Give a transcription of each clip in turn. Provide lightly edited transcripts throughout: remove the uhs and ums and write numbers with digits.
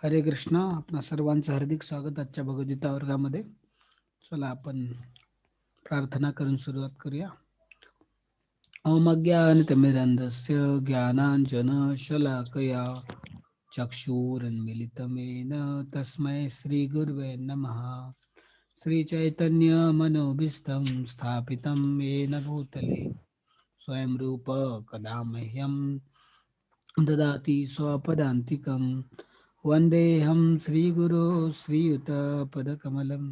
हरे कृष्णा. आपणा सर्वांचं हार्दिक स्वागत आजच्या भगवद्गीता वर्गामध्ये. चला आपण प्रार्थना करून सुरुवात करूया. ओम अज्ञानतिमिरन्धस्य ज्ञानाञ्जन शलाकया चक्षुरुन्मीलितमेन तस्मै श्रीगुर्वे नमः. श्रीचैतन्यमनोभीष्टं स्थापितं येन भूतले स्वयं रूप कदा मह्यं ददाति स्वपदान्तिकं. वन्देऽहं श्रीगुरो श्रीयुतपदकमलं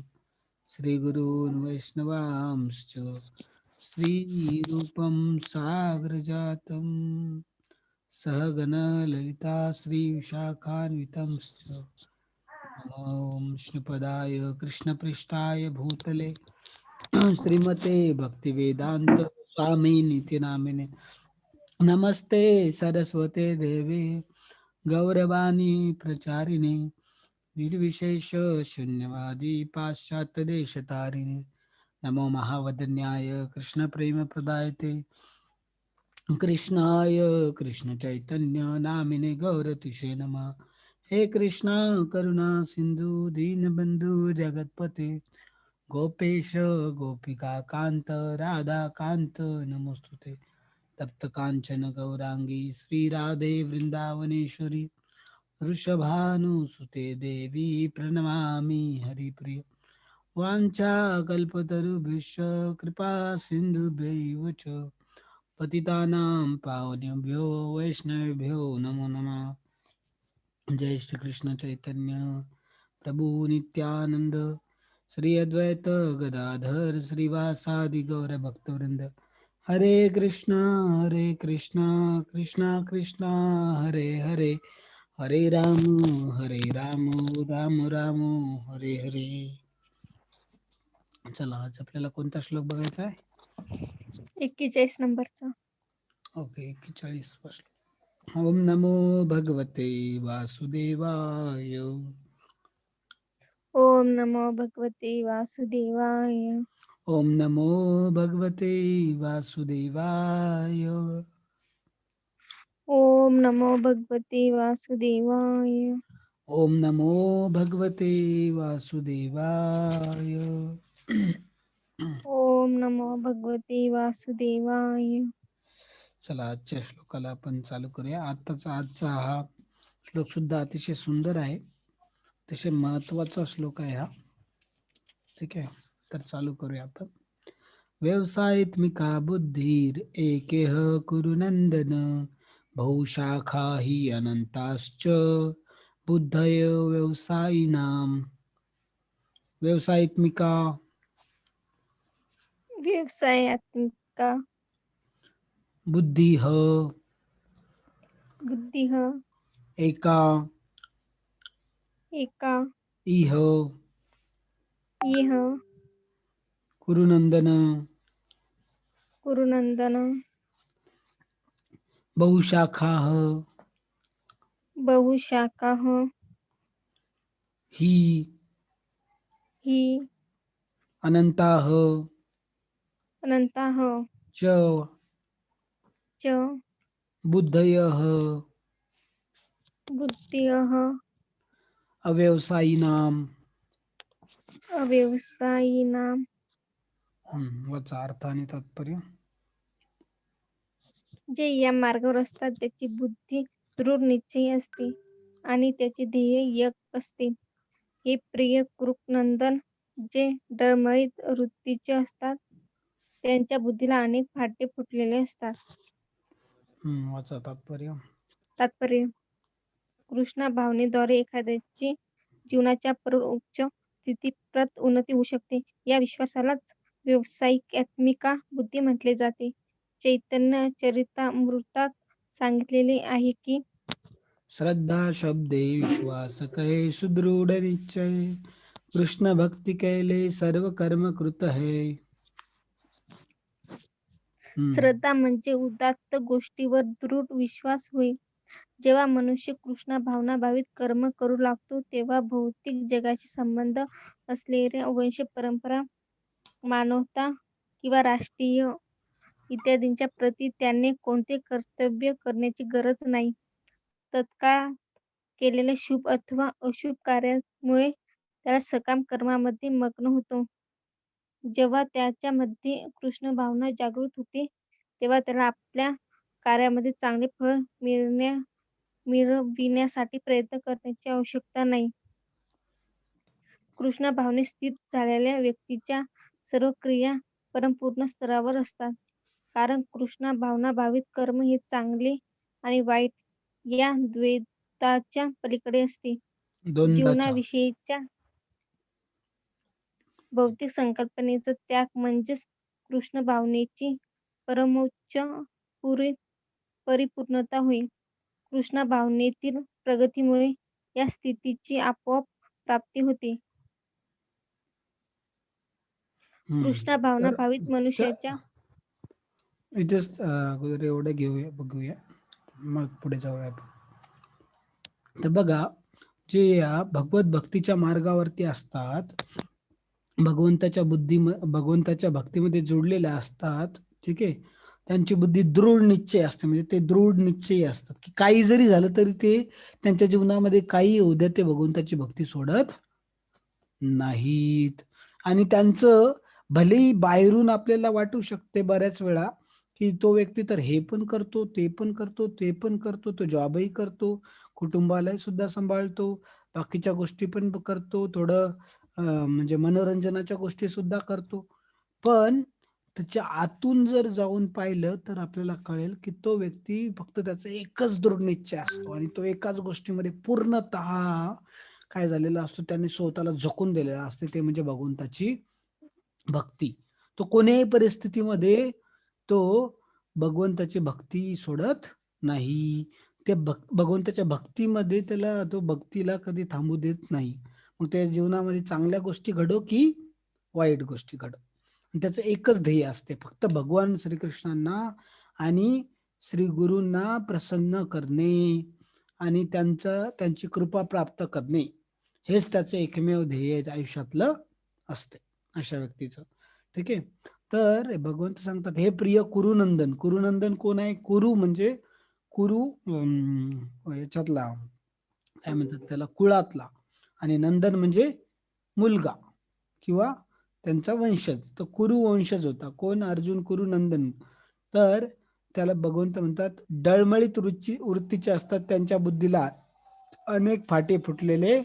श्रीगुरून् वैष्णवांश्च श्रीरूपं साग्रजातं सहगणललिता श्रीविशाखान्वितंश्च नमो विष्णुपदाय कृष्णपृष्ठाय भूतले श्रीमते भक्तिवेदान्त स्वामिनिति नामिने. नमस्ते सरस्वते देवे गौरवाणी प्रचारिणे निर्विशेष शून्यवादी पाश्चात्य देशतारिणे. नमो महावदन्याय कृष्ण प्रेम प्रदायते कृष्णाय कृष्ण चैतन्य नामिने गौरतिशे नमः. हे कृष्णा करुणा सिंधु दीनबंधु जगतपते गोपेश गोपिका कांत राधा कांत नमोस्तुते. तप्त कांचन गौरांगी श्री राधे वृंदावनेश्वरी वृषभानुसुते देवी प्रणमामि हरिप्रिय. वाञ्छाकल्पतरुभ्यश्च कृपा सिन्धुभ्यैव च पतितानां पावनेभ्यो वैष्णवेभ्यो नमो नमः. जय श्री कृष्ण चैतन्य प्रभु नित्यानंद श्री अद्वैत गदाधर श्रीवासादि गौर भक्तवृंद. हरे कृष्णा कृष्णा कृष्णा हरे हरे हरे राम राम राम हरे हरे. चला आज आपल्याला कोणता श्लोक बघायचा आहे? 41 नंबरचा. ओके, 41 श्लोक. ओम नमो भगवते वासुदेवाय. ओम नमो भगवते वासुदेवाय. ओम नमो भगवते वासुदेवाय. ओम नमो भगवते वासुदेवाय. ओम नमो भगवते वासुदेवाय. ओम नमो भगवते वासुदेवाय. चला आजच्या श्लोकाला आपण चालू करूया. आजचा हा श्लोक सुद्धा अतिशय सुंदर आहे, अतिशय महत्वाचा श्लोक आहे हा. ठीक आहे, तर चालू करूया आपण. व्यवसायित्मिका बुद्धिर एकेह कुरु नंदन बहुशाखा हि अनंताश्च बुद्धय व्यवसायिनाम. व्यवसायित्मिका व्यवसायात्मिका बुद्धि बुद्धिः एका एका इह इह कुरुनंदन कुरुनंदन बहुशाखाः बहुशाखाः हि हि अनंताः अनंताः च च बुद्धयः बुद्धयः अव्यवसायिनाम. अव्यवसायिनां. वाचा अर्थ आणि तात्पर्य. जे या मार्गावर असतात त्याची बुद्धी दृढ निश्चयी असते आणि त्याचे ध्येय एक असते. हे प्रिय कृष्णनंदन, जे डळमळीत वृत्तीचे असतात त्यांच्या बुद्धीला अनेक फाटे फुटलेले असतात. वाचा तात्पर्य. तात्पर्य: कृष्णा भावनेद्वारे एखाद्याची जीवनाच्या परोक्ष स्थितीप्रत उन्नती होऊ शकते, या विश्वासालाच व्यावसायिकात्मिका बुद्धी म्हटले जाते. चैतन्य चरितामृतात सांगितलेले आहे की श्रद्धा शब्दे विश्वास कहे सुदृढ निश्चय कृष्ण भक्ति कैले सर्व कर्म कृत है. श्रद्धा म्हणजे उदात्त गोष्टीवर दृढ विश्वास होय. जेव्हा मनुष्य कृष्ण भावनाभावित कर्म करू लागतो तेव्हा भौतिक जगाशी संबंध असलेल्या वंश परंपरा, मानवता किंवा राष्ट्रीय इत्यादींच्या प्रती त्याने कोणते कर्तव्य करण्याची गरज नाही. तत्काळ केलेल्या शुभ अथवा अशुभ कार्यामुळे त्याला सकाम कर्मामध्ये मग्न होतो. जेव्हा त्याच्यामध्ये कृष्ण भावना जागृत होते, तेव्हा त्याला आपल्या कार्यामध्ये चांगले फळ मिळविण्यासाठी प्रयत्न करण्याची आवश्यकता नाही. कृष्ण भावनेत स्थित झालेल्या व्यक्तीच्या सर्व क्रिया परमपूर्ण स्तरावर असतात. कारण कृष्ण भावना भावित कर्म हे चांगले आणि वाईट या द्वैताच्या पलीकडे असते. दोनदाचा. जीवनाविषयीच्या भौतिक संकल्पनेचा त्याग म्हणजेच कृष्ण भावनेची परमोच्च परिपूर्णता होय. कृष्ण भावनेतील प्रगतीमुळे या स्थितीची आपोआप प्राप्ती होते. कृष्ण भावना तर भावित मनुष्याच्या इथेच अगोदर एवढं बघूया, मग पुढे जाऊया आपण. तर बघा, जे या भगवत भक्तीच्या मार्गावरती असतात, भगवंताच्या भक्तीमध्ये जोडलेल्या असतात, ठीक आहे, त्यांची बुद्धी दृढ निश्चय असते. म्हणजे ते दृढ निश्चयी असतात की काही जरी झालं तरी ते त्यांच्या जीवनामध्ये काही येऊ द्या, ते भगवंताची भक्ती सोडत नाहीत. आणि त्यांचं भलेही बाहेरून आपल्याला वाटू शकते बऱ्याच वेळा की तो व्यक्ती तर हे पण करतो, ते पण करतो, ते पण करतो, तो जॉबही करतो, कुटुंबालाही सुद्धा सांभाळतो, बाकीच्या गोष्टी पण करतो, थोडं म्हणजे मनोरंजनाच्या गोष्टी सुद्धा करतो. पण त्याच्या आतून जर जाऊन पाहिलं तर आपल्याला कळेल की तो व्यक्ती फक्त त्याचा एकच दृढनिश्चय असतो आणि तो एकाच गोष्टीमध्ये पूर्णतः काय झालेला असतो, त्याने स्वतःला झोकून दिलेला असते, ते म्हणजे भगवंताची भक्ती. तो कोणत्याही परिस्थितीमध्ये तो भगवंताची भक्ती सोडत नाही. त्या भगवंताच्या भक्तीमध्ये त्याला, तो भक्तीला कधी थांबू देत नाही. मग त्या जीवनामध्ये चांगल्या गोष्टी घडो की वाईट गोष्टी घडो, त्याचं एकच ध्येय असते, फक्त भगवान श्रीकृष्णांना आणि श्री गुरूंना प्रसन्न करणे आणि त्यांची कृपा प्राप्त करणे, हेच त्याचं एकमेव ध्येय आयुष्यातलं असते अशा व्यक्तीचं. ठीक आहे. तर भगवंत सांगतात, हे प्रिय कुरुनंदन. कुरुनंदन कोण आहे? कुरु म्हणजे कुरु याच्यातला, काय म्हणतात त्याला, कुळातला, आणि नंदन म्हणजे मुलगा किंवा त्यांचा वंशज. तर कुरु वंशज होता कोण? अर्जुन कुरुनंदन. तर त्याला भगवंत म्हणतात, डळमळीत वृत्तीचे असतात, त्यांच्या बुद्धीला अनेक फाटे फुटलेले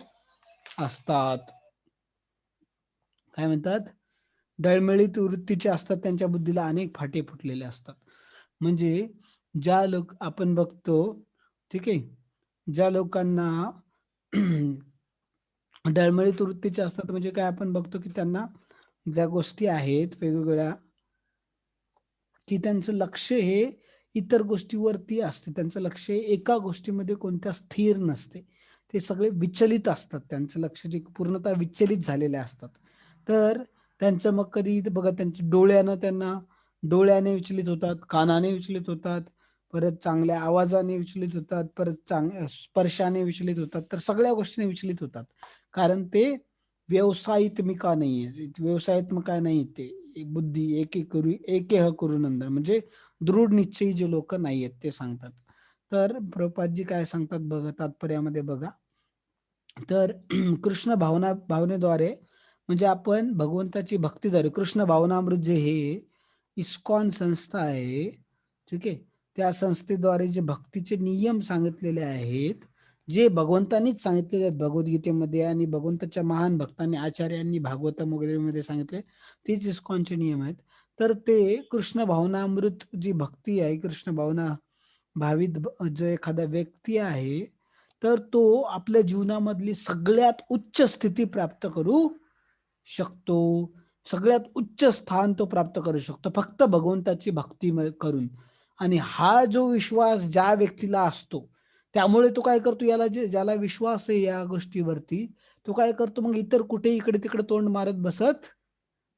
असतात. काय म्हणतात? डळमळीत वृत्तीचे असतात, त्यांच्या बुद्धीला अनेक फाटे फुटलेले असतात. म्हणजे ज्या लोक आपण बघतो, ठीक आहे, ज्या लोकांना डळमळीत वृत्तीचे असतात, म्हणजे काय, आपण बघतो की त्यांना ज्या गोष्टी आहेत वेगवेगळ्या, की त्यांचं लक्ष हे इतर गोष्टीवरती असते, त्यांचं लक्ष हे एका गोष्टीमध्ये कोणत्या स्थिर नसते, ते सगळे विचलित असतात, त्यांचं लक्ष जे पूर्णतः विचलित झालेले असतात. तर त्यांचं मग कधी बघा, त्यांच्या डोळ्याने विचलित होतात, कानाने विचलित होतात, परत चांगल्या आवाजाने विचलित होतात, परत स्पर्शाने विचलित होतात, तर सगळ्या गोष्टीने विचलित होतात. कारण ते व्यवसायित्मिका नाहीये, व्यवसायित्मिका नाही, ते बुद्धी एके ह करू नंदन, म्हणजे दृढ निश्चयी जे लोक नाही आहेत ते सांगतात. तर प्रभुपादजी काय सांगतात बघा, तात्पर्यामध्ये बघा, तर कृष्ण भावनेद्वारे, म्हणजे आपण भगवंताची भक्तीद्वारे, कृष्ण भावनामृत जे हे इस्कॉन संस्था आहे, ठीक आहे, त्या संस्थेद्वारे जे भक्तीचे नियम सांगितलेले आहेत, जे भगवंतांनीच सांगितलेले आहेत भगवद्गीतेमध्ये, आणि भगवंताच्या महान भक्तांनी, आचार्यांनी भागवतम वगैरे मध्ये सांगितले, तेच इस्कॉनचे नियम आहेत. तर ते कृष्ण भावनामृत जी भक्ती आहे, कृष्ण भावना भावित जो एखादा व्यक्ती आहे, तर तो आपल्या जीवनामधली सगळ्यात उच्च स्थिती प्राप्त करू शकतो, सगळ्यात उच्च स्थान तो प्राप्त करू शकतो फक्त भगवंताची भक्ती करून. आणि हा जो विश्वास ज्या व्यक्तीला असतो, त्यामुळे तो काय करतो, ज्याला विश्वास आहे या गोष्टीवरती, तो काय करतो, मग इतर कुठे इकडे तिकडे तोंड मारत बसत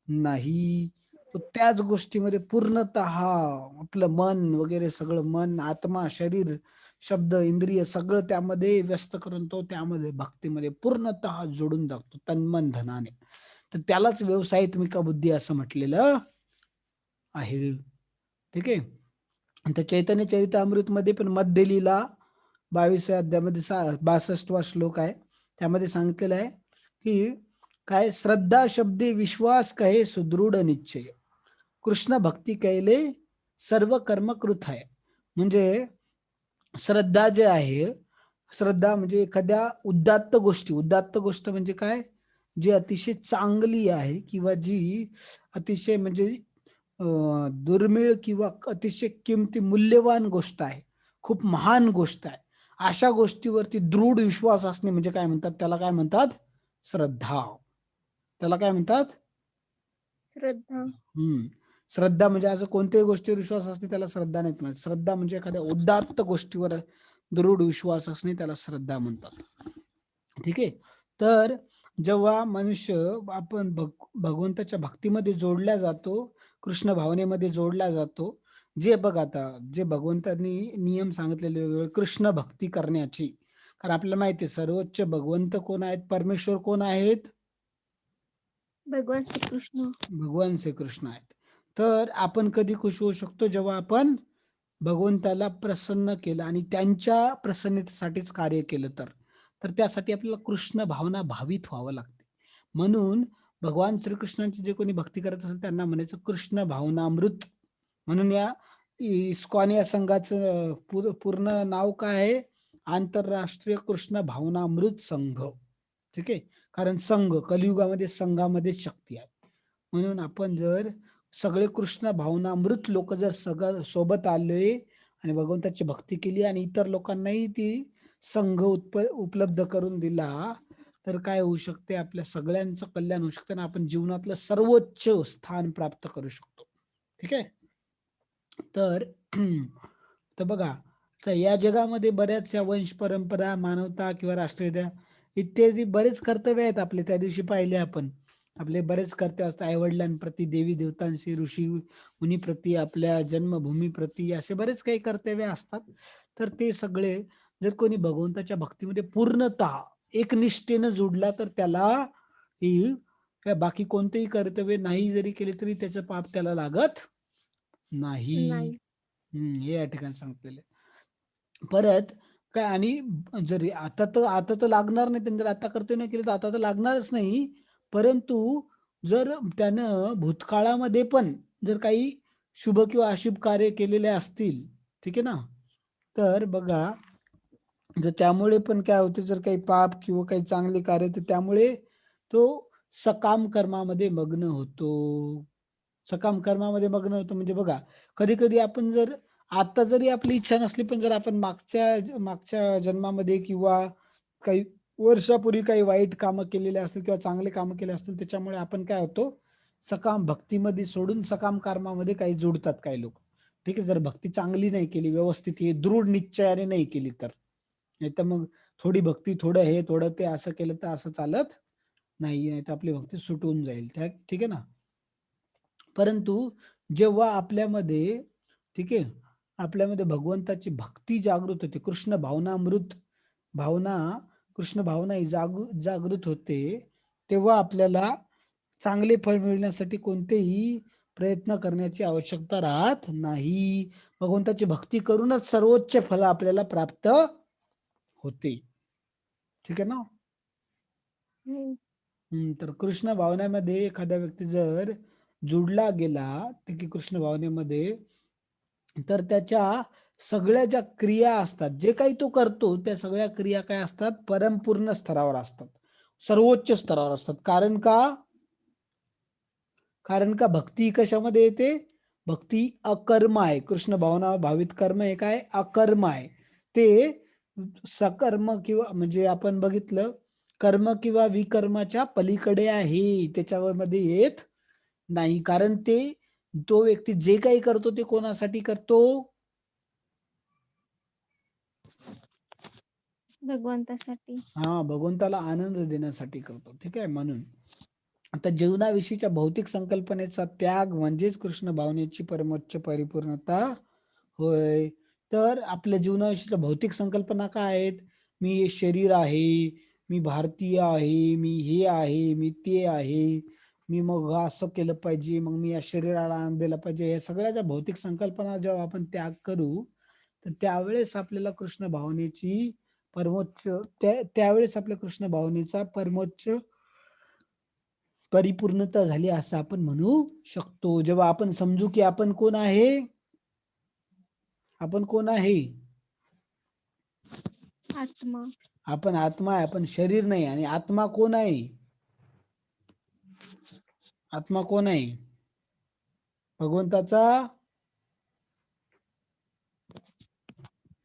नाही. तो त्याच गोष्टीमध्ये पूर्णतः आपलं मन वगैरे सगळं, मन, आत्मा, शरीर, शब्द, इंद्रिय सगळं त्यामध्ये व्यस्त करून तो त्यामध्ये भक्तीमध्ये पूर्णतः जोडून टाकतो, तन्मन धनाने. तर त्यालाच व्यवसायित्मिका बुद्धी असं म्हटलेलं आहे. ठीक आहे. आणि त्या चैतन्य चरितामृत मध्ये पण मध्यलीला 22व्या अध्यायामध्ये 62वा श्लोक आहे. त्यामध्ये सांगितलेलं आहे की काय, श्रद्धा शब्दे विश्वास कहे सुदृढ निश्चय, कृष्ण भक्ती कैले सर्व कर्म कृत आहे. म्हणजे श्रद्धा जे आहे, श्रद्धा म्हणजे एखाद्या उदात्त गोष्ट म्हणजे काय, जी अतिशय चांगली आहे किंवा जी अतिशय म्हणजे दुर्मिळ किंवा अतिशय किमती मूल्यवान गोष्ट आहे, खूप महान गोष्ट आहे, अशा गोष्टीवरती दृढ विश्वास असणे म्हणजे काय म्हणतात, त्याला काय म्हणतात, श्रद्धा. त्याला काय म्हणतात, श्रद्धा. श्रद्धा. म्हणजे असं कोणत्याही गोष्टीवर विश्वास असणे त्याला श्रद्धा नाही म्हणतात. श्रद्धा म्हणजे एखाद्या उदात्त गोष्टीवर दृढ विश्वास असणे त्याला श्रद्धा म्हणतात. ठीक आहे. तर जेव्हा मनुष्य आपण भगवंताच्या भक्तीमध्ये जोडला जातो, कृष्ण भावनेमध्ये जोडला जातो, जे बघ आता जे भगवंतांनी नियम सांगितलेले वेगवेगळे कृष्ण भक्ती करण्याची, कारण आपल्याला माहिती आहे सर्वोच्च भगवंत कोण आहेत, परमेश्वर कोण आहेत, भगवान श्रीकृष्ण. भगवान श्रीकृष्ण आहेत. तर आपण कधी खुश होऊ शकतो, जेव्हा आपण भगवंताला प्रसन्न केलं आणि त्यांच्या प्रसन्नतेसाठीच कार्य केलं, तर त्यासाठी आपल्याला कृष्ण भावना भावित व्हावं लागते. म्हणून भगवान श्रीकृष्णांची जे कोणी भक्ती करत असेल त्यांना म्हणायचं कृष्ण भावनामृत. म्हणून या इस्कॉन या संघाचं पूर्ण नाव काय आहे, आंतरराष्ट्रीय कृष्ण भावनामृत संघ. ठीक आहे. कारण संघ कलियुगामध्ये संघामध्येच शक्ती आहे. म्हणून आपण जर सगळे कृष्ण भावनामृत लोक जर सगळं सोबत आले आणि भगवंताची भक्ती केली आणि इतर लोकांनाही ती संघ उपलब्ध करून दिला, तर काय होऊ शकते, आपल्या सगळ्यांचं कल्याण होऊ शकतं आणि आपण जीवनातलं सर्वोच्च स्थान प्राप्त करू शकतो. ठीक आहे. तर तर बघा, तर या जगामध्ये बऱ्याचशा वंश परंपरा, मानवता किंवा राष्ट्रीयता इत्यादी बरेच कर्तव्य आहेत आपले. त्या दिवशी पाहिले आपण, आपले बरेच कर्तव्य असतात, आईवडिलांप्रती, देवी देवतांशी, ऋषी मुनीप्रती, आपल्या जन्मभूमीप्रती, असे बरेच काही कर्तव्य असतात. तर ते सगळे जर कोणी भगवंताच्या भक्तीमध्ये पूर्णतः एकनिष्ठेनं जोडला, तर त्याला ही बाकी कोणतेही कर्तव्य नाही जरी केले तरी त्याचं पाप त्याला लागत नाही. नाही. हे या ठिकाणी सांगितलेलं आहे. परत काय, आणि जरी आता तर लागणार नाही, त्यांनी जर आता कर्तव्य नाही केलं तर आता तर लागणारच नाही. परंतु जर त्यानं भूतकाळामध्ये पण जर काही शुभ किंवा अशुभ कार्य केलेले असतील, ठीक आहे ना, तर बघा, जर त्यामुळे पण काय होते, जर काही पाप किंवा काही चांगले कार्य, तर त्यामुळे तो सकाम कर्मामध्ये मग्न होतो. सकाम कर्मामध्ये मग्न होतो म्हणजे बघा, कधी कधी आपण जर आता जरी आपली इच्छा नसली, पण जर आपण मागच्या मागच्या जन्मामध्ये किंवा काही वर्षापूर्वी काही वाईट कामं केलेले असतील किंवा चांगले कामं केले असतील, त्याच्यामुळे आपण काय होतो, सकाम भक्तीमध्ये सोडून सकाम कर्मामध्ये काही जोडतात काही लोक. ठीक आहे. जर भक्ती चांगली नाही केली, व्यवस्थित हे दृढ निश्चयाने नाही केली, तर नाही तर मग थोडी भक्ती, थोडं हे थोडं ते असं केलं तर असं चालत नाही तर आपली भक्ती सुटून जाईल. ठीक आहे ना. परंतु जेव्हा आपल्यामध्ये, ठीक आहे, आपल्यामध्ये भगवंताची भक्ती जागृत होते, कृष्ण भावनामृत भावना, कृष्ण भावना ही जागृत होते, तेव्हा आपल्याला चांगले फळ मिळण्यासाठी कोणतेही प्रयत्न करण्याची आवश्यकता राहत नाही. भगवंताची भक्ती करूनच सर्वोच्च फळ आपल्याला प्राप्त होते. ठीक आहे ना. तर कृष्ण भावनेमध्ये एखादा व्यक्ती जर जुडला गेला, ठीक आहे, कृष्ण भावनेमध्ये, तर त्याच्या सगळ्या ज्या क्रिया असतात, जे काही तो करतो, त्या सगळ्या क्रिया काय असतात, परमपूर्ण स्तरावर असतात, सर्वोच्च स्तरावर असतात. कारण का भक्ती कशामध्ये येते, भक्ती अकर्म आहे. कृष्ण भावना भावित कर्म हे काय, अकर्म आहे. ते सकर्म किंवा म्हणजे आपण बघितलं, कर्म किंवा विकर्माच्या पलीकडे आहे, त्याच्यावर मध्ये येत नाही. कारण तो व्यक्ती जे काही करतो ते कोणासाठी करतो, भगवंतासाठी. भगवंताला आनंद देण्यासाठी करतो. ठीक आहे. म्हणून आता जीवनाविषयीच्या भौतिक संकल्पनेचा त्याग म्हणजेच कृष्ण भावनेची परमोच्च परिपूर्णता होय. तर आपल्या जीवनाविषयीच्या भौतिक संकल्पना काय आहेत, मी हे शरीर आहे, मी भारतीय आहे, मी हे आहे, मी ते आहे, मी मग असं केलं पाहिजे, मग मी या शरीराला आनंद दिला पाहिजे, या सगळ्या ज्या भौतिक संकल्पना जेव्हा आपण त्याग करू, तर त्यावेळेस आपल्याला कृष्ण भावनेची परमोच्च त्यावेळेस आपल्या कृष्ण भावनेचा परमोच्च परिपूर्णता झाली असं आपण म्हणू शकतो. जेव्हा आपण समजू की आपण कोण आहे, आपण कोण आहे, आत्मा. आपण आत्मा आहे, आपण शरीर नाही. आणि आत्मा कोण आहे, आत्मा कोण आहे, भगवंताचा,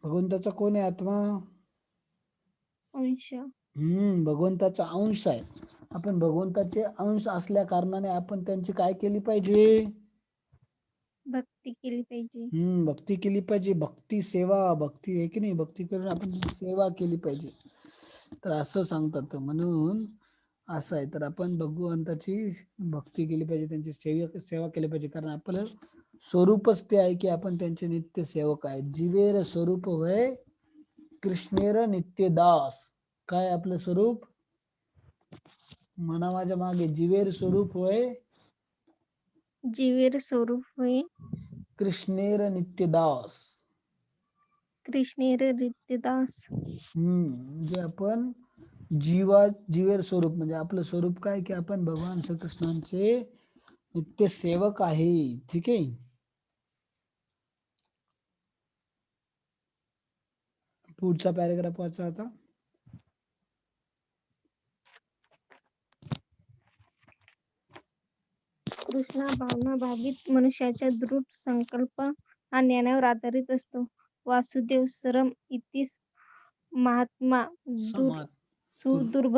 भगवंताचा कोण आहे आत्मा, अंश. भगवंताचा अंश आहे. आपण भगवंताचे अंश असल्या कारणाने आपण त्यांची काय केली पाहिजे, भक्ती केली पाहिजे. भक्ती केली पाहिजे. भक्ती सेवा, भक्ती आहे की नाही, भक्ती करून आपण त्यांची सेवा केली पाहिजे. तर असं सांगतात. म्हणून असं आहे, तर आपण भगवंताची भक्ती केली पाहिजे, त्यांची सेवा केली पाहिजे. कारण आपलं स्वरूपच ते आहे की आपण त्यांचे नित्य सेवक आहे. जीवेर स्वरूप वय कृष्णेर नित्य दास. काय आपलं स्वरूप, म्हणा माझ्या मागे, जीवेर स्वरूप होय जीवेर स्वरूप होय कृष्णेर नित्यदास. कृष्णेर रित्यदास. म्हणजे आपण जीवेर स्वरूप म्हणजे आपलं स्वरूप काय की आपण भगवान श्रीकृष्णांचे नित्य सेवक आहे. ठीक आहे. पुढचा पॅराग्राफ वाचा आता. कृष्णा भावना भावित मनुष्याचा दृढ संकल्प हा ज्ञानावर आधारित असतो. वासुदेव सरम इतिस महात्मा समात सुदुर्भ.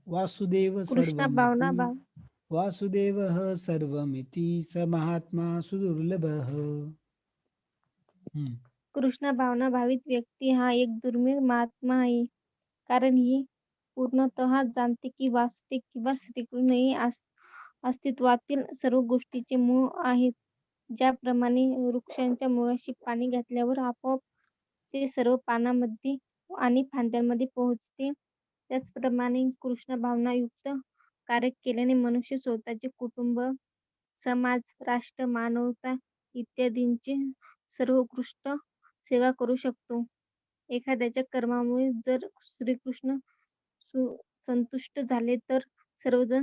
वासुदेव कृष्णा भावना सर्वमिति, भाव वासुदेव सर्वमिति स महात्मा सुदुर्लभ. कृष्ण भावना भावित व्यक्ती हा एक दुर्मिळ महात्मा आहे. कारण ही पूर्णतः जाणते की वासुदेव किंवा श्रीकृष्ण हे अस्तित्वातील सर्व गोष्टींचे मूळ आहेत. ज्याप्रमाणे वृक्षांच्या मुळाशी पाणी घातल्यावर आपोआप ते सर्व पानांमध्ये आणि फांद्यांमध्ये पोहोचते, त्याचप्रमाणे कृष्ण भावनायुक्त कार्य केल्याने मनुष्य स्वतःचे कुटुंब, समाज, राष्ट्र, मानवता इत्यादींची सर्वोत्कृष्ट सेवा करू शकतो. एखाद्याच्या कर्मामुळे जर श्रीकृष्ण संतुष्ट झाले तर सर्वजण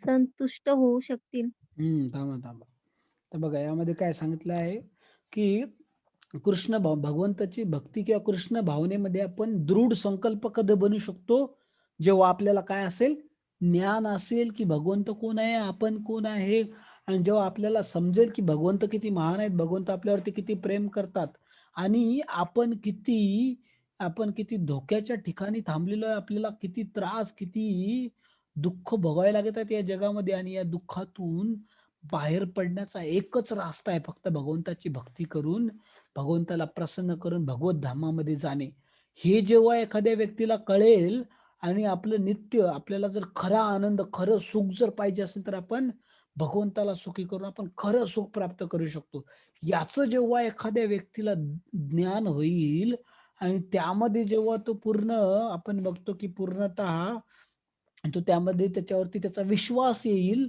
संतुष्ट होऊ शकतील. थांबा थांबा. तर बघा यामध्ये काय सांगितलं आहे की भगवंताची भक्ती किंवा कृष्ण भावनेमध्ये आपण दृढ संकल्प कधी बनू शकतो, जेव्हा आपल्याला काय असेल, ज्ञान असेल की भगवंत कोण आहे, आपण कोण आहे. आणि जेव्हा आपल्याला समजेल की भगवंत किती महान आहेत, भगवंत आपल्यावरती किती प्रेम करतात आणि आपण किती धोक्याच्या ठिकाणी थांबलेलो आहे, आपल्याला किती त्रास, किती दुःख भोगावे लागत आहेत या जगामध्ये, आणि या दुःखातून बाहेर पडण्याचा एकच रास्ता आहे, फक्त भगवंताची भक्ती करून, भगवंताला प्रसन्न करून भगवत धामामध्ये जाणे. हे जेव्हा एखाद्या व्यक्तीला कळेल आणि आपलं नित्य, आपल्याला जर खरा आनंद, खरं सुख जर पाहिजे असेल तर आपण भगवंताला सुखी करून आपण खरं सुख प्राप्त करू शकतो. याचं जेव्हा एखाद्या व्यक्तीला ज्ञान होईल आणि त्यामध्ये जेव्हा तो पूर्ण, आपण बघतो की पूर्णतः तो त्यामध्ये त्याच्यावरती त्याचा विश्वास येईल,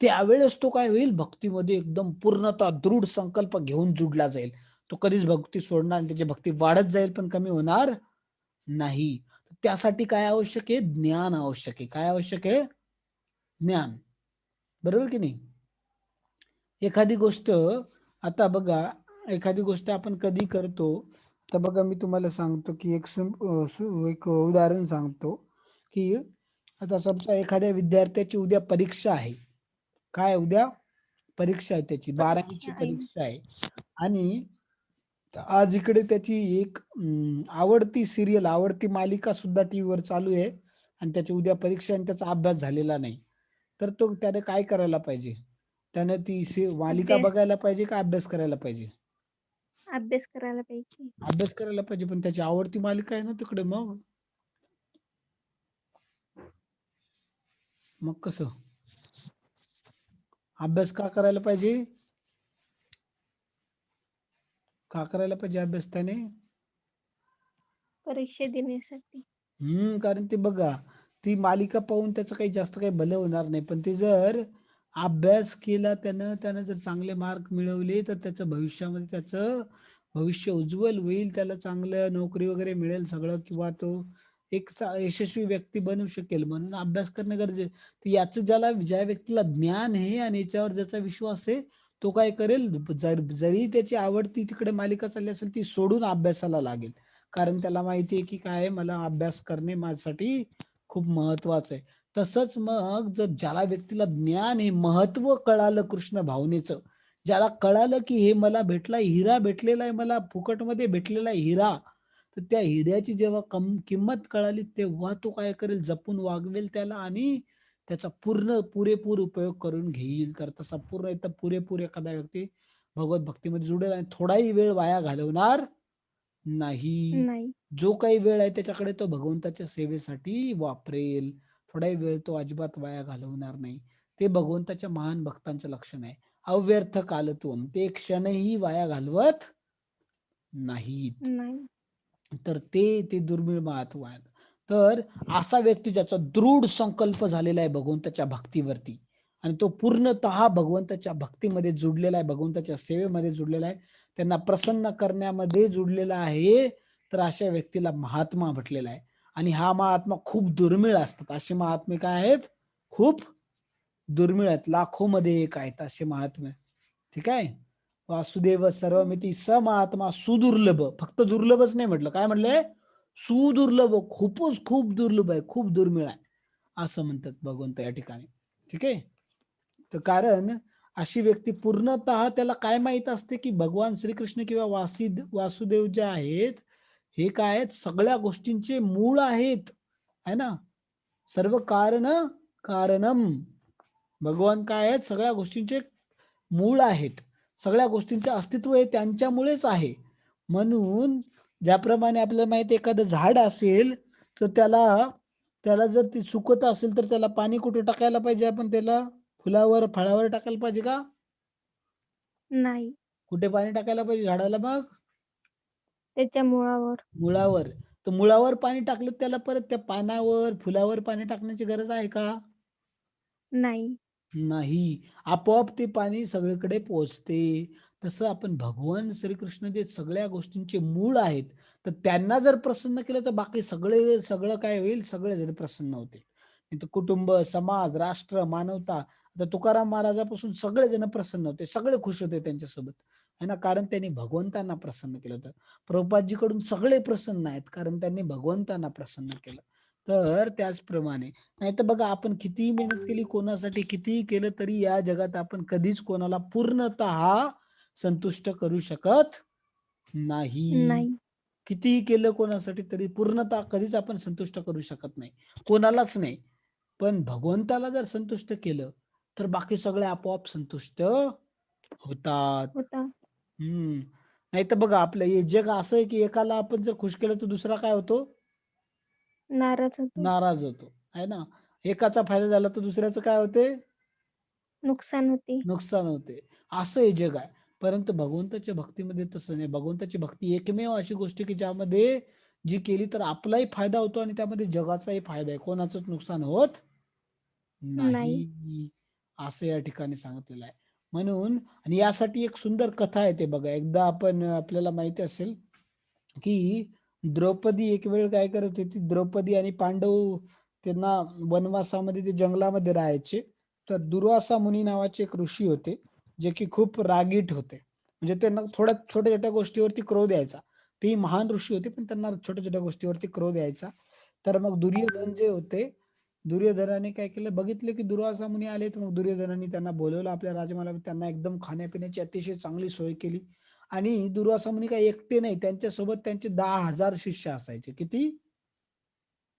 त्यावेळेस तो काय होईल, भक्तीमध्ये एकदम पूर्णतः दृढ संकल्प घेऊन जुडला जाईल. तो कधीच भक्ती सोडणार आणि त्याची भक्ती वाढत जाईल पण कमी होणार नाही. त्यासाठी काय आवश्यक आहे, ज्ञान आवश्यक आहे. काय आवश्यक आहे, ज्ञान. बरोबर की नाही. एखादी गोष्ट, आता बघा, एखादी गोष्ट आपण कधी करतो, तर बघा मी तुम्हाला सांगतो की एक उदाहरण सांगतो की आता समजा एखाद्या विद्यार्थ्याची उद्या परीक्षा आहे. काय उद्या परीक्षा आहे, त्याची 12वीची परीक्षा आहे. परीक्षा आहे. आणि आज इकडे त्याची एक आवडती सिरियल, आवडती मालिका सुद्धा टीव्हीवर चालू आहे आणि त्याची उद्या परीक्षा आणि त्याचा अभ्यास झालेला नाही. तर त्याने काय करायला पाहिजे, त्याने ती मालिका अभ्यास बघायला पाहिजे का अभ्यास करायला पाहिजे? अभ्यास करायला पाहिजे. अभ्यास करायला पाहिजे, पण त्याची आवडती मालिका आहे ना तिकडे. मग कसं अभ्यास का करायला पाहिजे, का करायला पाहिजे अभ्यास त्याने? परीक्षा देण्यासाठी. कारण ते बघा, ती मालिका पाहून त्याचं काही जास्त काही भलं होणार नाही, पण ते जर अभ्यास केला त्यानं जर चांगले मार्क मिळवले तर त्याचं भविष्यामध्ये त्याचं भविष्य उज्ज्वल होईल, त्याला चांगलं नोकरी वगैरे मिळेल सगळं, किंवा तो एक यशस्वी व्यक्ती बनू शकेल. म्हणून अभ्यास करणं गरजेचं. तर याचं ज्या व्यक्तीला ज्ञान आहे आणि याच्यावर ज्याचा विश्वास आहे, तो काय करेल, जरी त्याची आवडती तिकडे मालिका चालली असेल ती सोडून अभ्यासाला लागेल. कारण त्याला माहिती आहे की काय, मला अभ्यास करणे माझ्यासाठी खूप महत्वाचं आहे. तसंच मग जर ज्याला व्यक्तीला ज्ञान हे महत्व कळालं कृष्ण भावनेचं, ज्याला कळालं की हे मला भेटलाय, हिरा भेटलेला आहे, मला फुकटमध्ये भेटलेला आहे हिरा, तर त्या हिऱ्याची जेव्हा किंमत कळाली तेव्हा तो काय करेल, जपून वागवेल त्याला आणि त्याचा पुरेपूर उपयोग करून घेईल. तर तसा पुरेपूर एखादा व्यक्ती भगवत भक्तीमध्ये जुडेल आणि थोडाही वेळ वाया घालवणार नाही. नाही. जो काही वेळ आहे त्याच्याकडे तो भगवंताच्या सेवेसाठी वापरेल. थोडाही वेळ तो अजिबात वाया घालवणार नाही. ते भगवंताच्या महान भक्तांचं लक्षण आहे. अव्यर्थ कालत्वम, ते क्षणही वाया घालवत नाहीत. नाही. तर ते दुर्मिळ महत्व आहे. तर असा व्यक्ती ज्याचा दृढ संकल्प झालेला आहे भगवंताच्या भक्तीवरती आणि तो पूर्णतः भगवंताच्या भक्तीमध्ये जुडलेला आहे, भगवंताच्या सेवेमध्ये जुडलेला आहे, त्यांना प्रसन्न करण्यामध्ये जुडलेला आहे, तर अशा व्यक्तीला महात्मा म्हटलेला आहे. आणि हा महात्मा खूप दुर्मिळ असतात. असे महात्मे काय आहेत, खूप दुर्मिळ आहेत, लाखोमध्ये एक आहेत असे महात्मे. ठीक आहे. वासुदेव सर्वमिती स महात्मा सुदुर्लभ, फक्त दुर्लभच नाही म्हटलं, काय म्हटलंय, सुदुर्लभ, खूप दुर्लभ आहे, खूप दुर्मिळ आहे असं म्हणतात भगवंत या ठिकाणी. ठीक आहे. तर कारण अशी व्यक्ती पूर्णतः त्याला काय माहित असते की भगवान श्रीकृष्ण किंवा वासुदेव जे आहेत हे काय आहेत, सगळ्या गोष्टींचे मूळ आहेत, है ना. सर्व कारणम, भगवान काय आहेत, सगळ्या गोष्टींचे मूळ आहेत, सगळ्या गोष्टींचे अस्तित्व हे त्यांच्यामुळेच आहे. म्हणून ज्याप्रमाणे आपल्याला माहिती एखादं झाड असेल तर त्याला जर ती सुकत असेल तर त्याला पाणी कुठे टाकायला पाहिजे, आपण त्याला फुलावर फळावर टाकायला पाहिजे का, नाही. कुठे पाणी टाकायला पाहिजे झाडाला मग, त्याच्या मुळावर. मुळावर. तर मुळावर पाणी टाकलं त्याला परत त्या पानावर फुलावर पाणी टाकण्याची गरज आहे का, नाही. नाही. आपोआप ते पाणी सगळीकडे पोहोचते. तसं आपण भगवान श्रीकृष्ण जे सगळ्या गोष्टींचे मूळ आहेत, तर त्यांना जर प्रसन्न केलं तर बाकी सगळं काय होईल, सगळे जण प्रसन्न होतील. नाही तर कुटुंब, समाज, राष्ट्र, मानवता, आता तुकाराम महाराजापासून सगळे जण प्रसन्न होते, सगळे खुश होते त्यांच्यासोबत, है ना, कारण त्यांनी भगवंतांना प्रसन्न केलं होतं. प्रभुपादजीकडून सगळे प्रसन्न आहेत कारण त्यांनी भगवंतांना प्रसन्न केलं. तर त्याचप्रमाणे, नाही तर बघा आपण कितीही मेहनत केली कोणासाठी, कितीही केलं तरी या जगात आपण कधीच कोणाला पूर्णतः संतुष्ट करू शकत नाही. नाही. कितीही केलं कोणासाठी तरी पूर्णतः कधीच आपण संतुष्ट करू शकत नाही, कोणालाच नाही. पण भगवंताला जर संतुष्ट केलं तर बाकी सगळे आपोआप संतुष्ट होतात. होता. हम्म. नाही तर बघा आपलं हे जग असं आहे की एकाला आपण जर खुश केलं तर दुसरा काय होतो, नाराज होतो. नाराज होतो, है ना. एकाचा फायदा झाला तर दुसऱ्याचं काय होते, नुकसान होते. नुकसान होते. असं हे जग आहे. परंतु भगवंताच्या भक्तीमध्ये तसं नाही. भगवंताची भक्ती एकमेव अशी गोष्ट आहे की ज्यामध्ये जी केली तर आपलाही फायदा होतो आणि त्यामध्ये जगाचाही फायदा आहे, कोणाचंच नुकसान होत नाही. नाही, असं या ठिकाणी सांगितलेलं आहे. म्हणून आणि यासाठी एक सुंदर कथा आहे, ते बघा एकदा आपण, आपल्याला माहिती असेल की द्रौपदी एक वेळ काय करत होती, द्रौपदी आणि पांडव त्यांना वनवासामध्ये ते जंगलामध्ये राहायचे. तर दुर्वासा मुनी नावाचे एक ऋषी होते जे की खूप रागीट होते, म्हणजे त्यांना थोड्या छोट्या छोट्या गोष्टीवरती क्रोध यायचा. तेही महान ऋषी होते पण त्यांना छोट्या छोट्या गोष्टीवरती क्रोध यायचा. तर मग दुर्योधन जे होते, दुर्योधनाने काय केलं, बघितलं की दुर्वासा मुनी आले, तर मग दुर्योधनाने त्यांना बोलवलं आपल्या राजमहालात, त्यांना एकदम खाण्यापिण्याची अतिशय चांगली सोय केली. आणि दुर्वासा मुनी काही एकटे नाही, त्यांच्यासोबत त्यांचे 10,000 शिष्य असायचे. किती?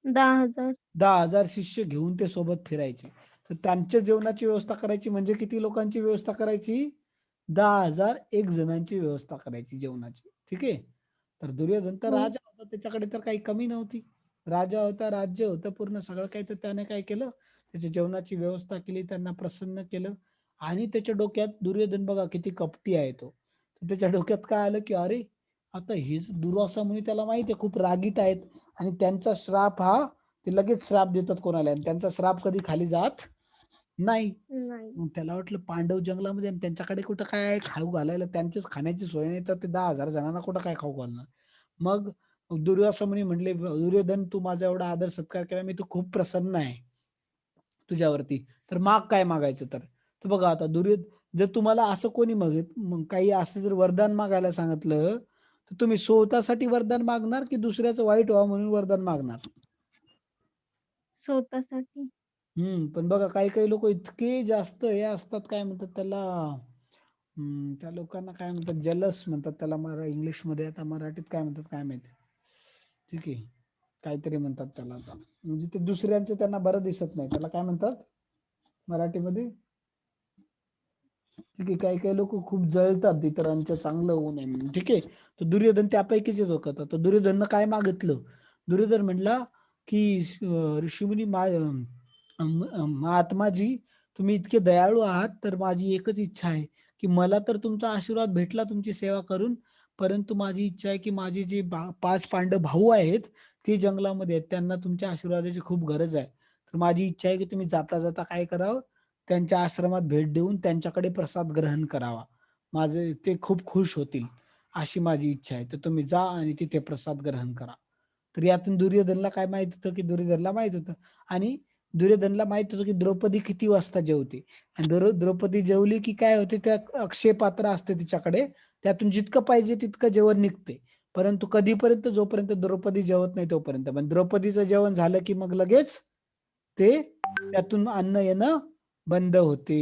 10,000. 10,000 शिष्य घेऊन ते सोबत फिरायचे. तर त्यांच्या जेवणाची व्यवस्था करायची म्हणजे किती लोकांची व्यवस्था करायची, 10,000 एक जणांची व्यवस्था करायची जेवणाची. ठीक आहे. तर दुर्योधन तर हो. राजा होता, त्याच्याकडे तर काही कमी नव्हती. राजा होता, राज्य होतं पूर्ण सगळं काही, तर त्याने काय केलं, त्याच्या जेवणाची व्यवस्था केली, त्यांना प्रसन्न केलं. आणि त्याच्या डोक्यात, दुर्योधन बघा किती कपटी आहे तो, तर त्याच्या डोक्यात काय आलं की अरे, आता हे दुर्वासा मुनी, त्याला माहिती आहे खूप रागीट आहेत आणि त्यांचा श्राप हा, ते लगेच श्राप देतात कोणाला आणि त्यांचा श्राप कधी खाली जात नाही. नाही. मग त्याला वाटलं पांडव जंगलामध्ये आणि त्यांच्याकडे कुठं काय आहे खाऊ घालायला, त्यांचीच खाण्याची सोय नाही तर ते 10,000 जणांना कुठं काय खाऊ घालणार. मग दुर्वासा मुनी म्हणले, "दुर्योधन तू माझा एवढा आदर सत्कार केला, मी तू खूप प्रसन्न आहे तुझ्यावरती. तर माग काय मागायचं तर?" तर बघा आता जर तुम्हाला असं कोणी मग काही असं जर वरदान मागायला सांगितलं, तर तुम्ही स्वतःसाठी वरदान मागणार की दुसऱ्याचं वाईट व्हावं म्हणून वरदान मागणार? स्वतःसाठी. पण बघा काही-काही लोकं इतके जास्त हे असतात काय म्हणतात त्याला त्या लोकांना काय म्हणतात जलस म्हणतात त्याला इंग्लिशमध्ये आता मराठीत काय म्हणतात काय माहिती. ठीक आहे. काहीतरी म्हणतात त्याला आता. म्हणजे ते दुसऱ्यांचं त्यांना बरं दिसत नाही. त्याला काय म्हणतात मराठीमध्ये? ठीक आहे. काही-काही लोकं खूप जळतात इतरांचं चांगलं होऊ नये म्हणून. ठीक आहे. तर दुर्योधन त्यापैकीच एक होता. तर दुर्योधननं काय मागितलं? दुर्योधन म्हणला, की ऋषीमुनी महात्माजी तुम्ही इतके दयाळू आहात, तर माझी एकच इच्छा आहे, की मला तर तुमचा आशीर्वाद भेटला तुमची सेवा करून, परंतु माझी इच्छा आहे, की माझे जे 5 पांडव भाऊ आहेत, ते जंगलामध्ये आहेत. त्यांना तुमच्या आशीर्वादाची खूप गरज आहे. तर माझी इच्छा आहे, की तुम्ही जाता-जाता काय करावं, त्यांच्या आश्रमात भेट देऊन त्यांच्याकडे प्रसाद ग्रहण करावा. माझे ते खूप खुश होतील, अशी माझी इच्छा आहे. तर तुम्ही जा आणि तिथे प्रसाद ग्रहण करा. तर यातून दुर्योधनला काय माहीत होतं, की दुर्योधनला माहीत होतं आणि दुर्योधनला माहीत होतं, की द्रौपदी किती वाजता जेवते आणि द्रौपदी जेवली, की काय होते, त्या अक्षय पात्र असते तिच्याकडे. त्यातून जितकं पाहिजे तितकं जेवण निघते. परंतु कधीपर्यंत जोपर्यंत द्रौपदी जेवत नाही तोपर्यंत. पण द्रौपदीचं जेवण झालं, की मग लगेच ते त्यातून अन्न येणं बंद होते.